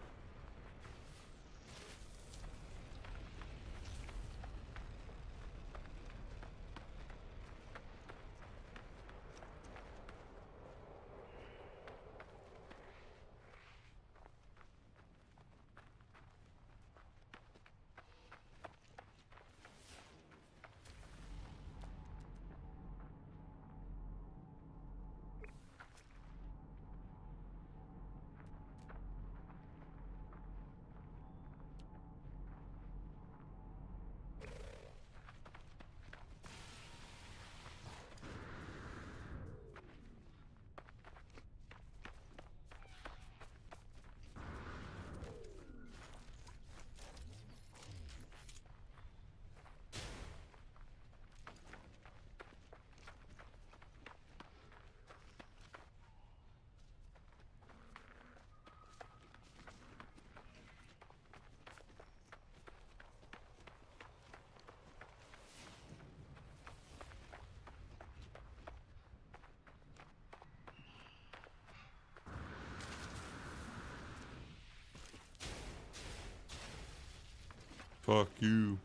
Fuck you.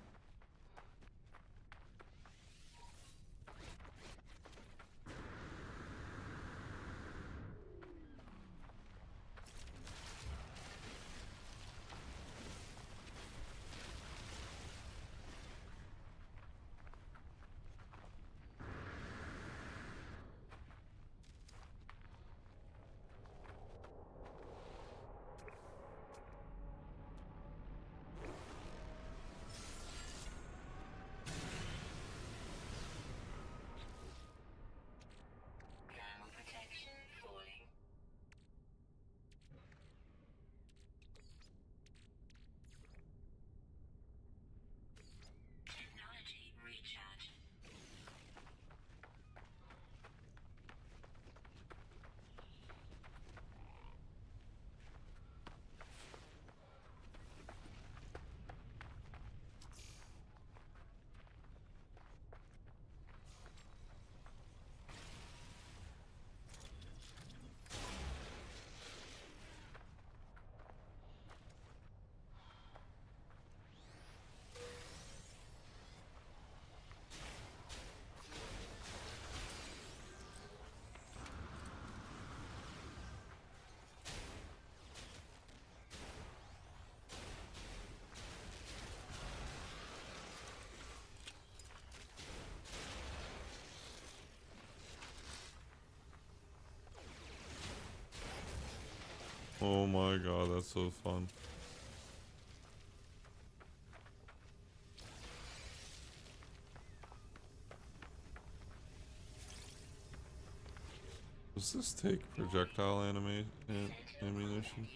Oh my god, that's so fun. Does this take projectile ammunition?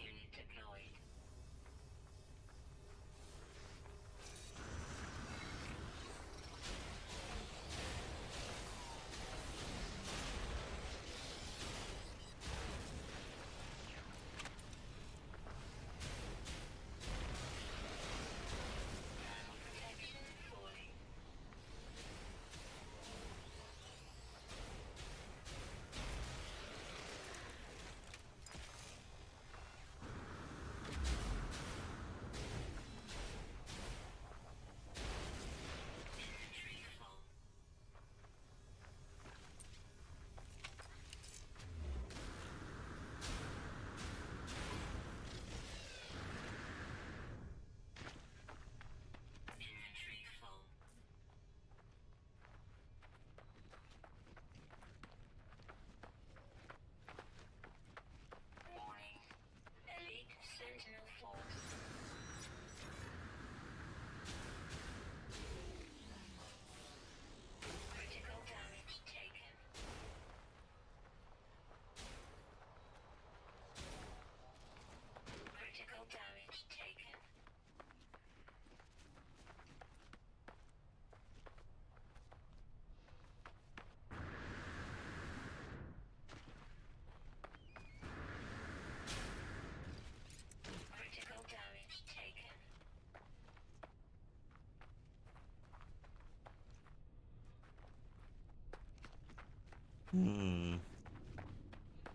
Hmm.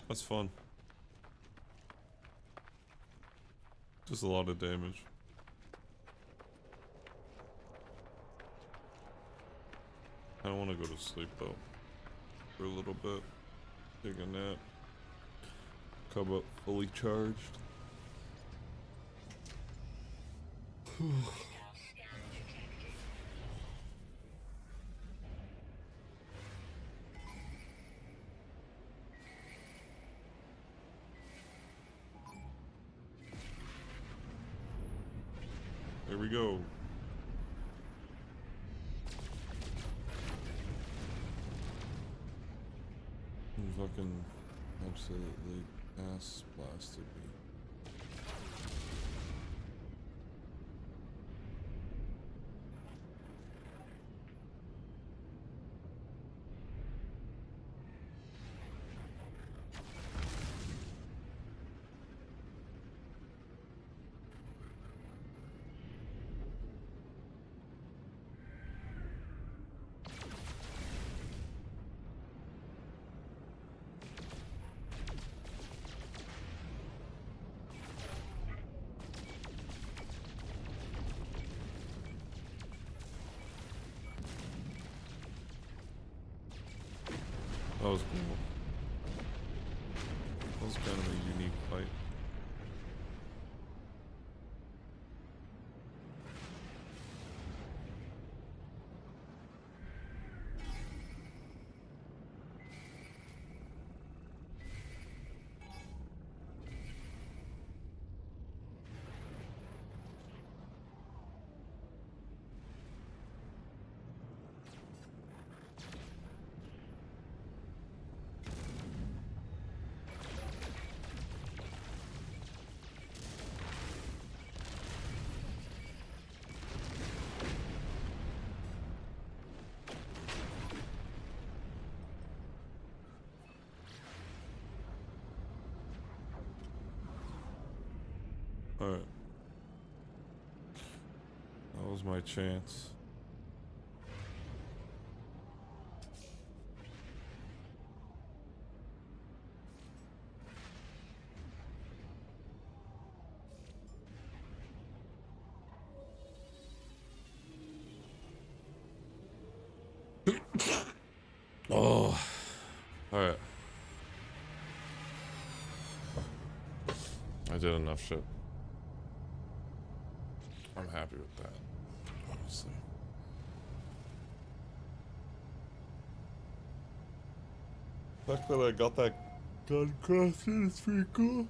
That's fun. Just a lot of damage. I don't want to go to sleep though. For a little bit. Take a nap. Come up fully charged. There we go. Fucking absolutely ass blasted me. That was cool. That was kind of a unique fight. Alright. That was my chance. Oh. Alright. I did enough shit. I'm happy with that, honestly. The fact that I got that gun crafted is pretty cool.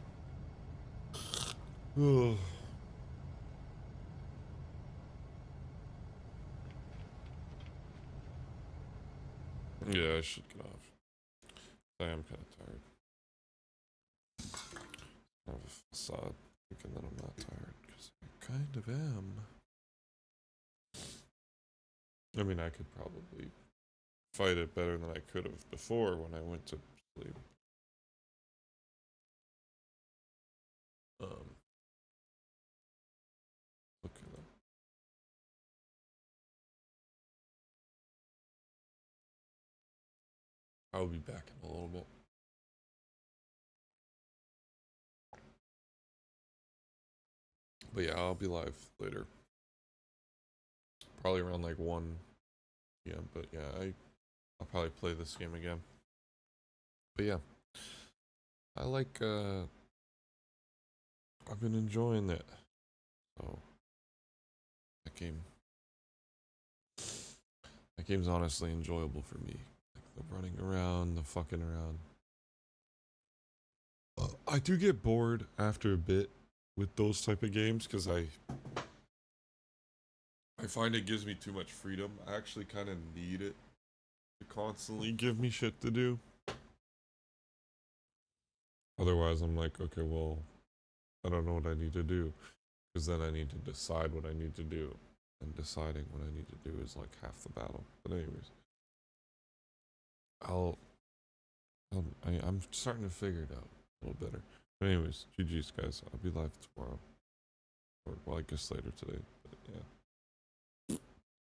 Ugh. Yeah, I should get off. I am kind of tired. I have a facade thinking that I'm not tired, because I kind of am. I mean, I could probably fight it better than I could have before when I went to sleep. Look at that. I'll be back in a little bit. But yeah, I'll be live later. Probably around like 1 p.m. But yeah, I'll probably play this game again. But yeah, I like, I've been enjoying it. So, that game's honestly enjoyable for me. Like the running around, the fucking around. I do get bored after a bit with those type of games because I find it gives me too much freedom. I actually kind of need it to constantly give me shit to do. Otherwise, I'm like, okay, well, I don't know what I need to do, because then I need to decide what I need to do, and deciding what I need to do is like half the battle. But anyways, I'm starting to figure it out a little better. But anyways, GG's guys. I'll be live tomorrow, or well, I guess later today. But yeah.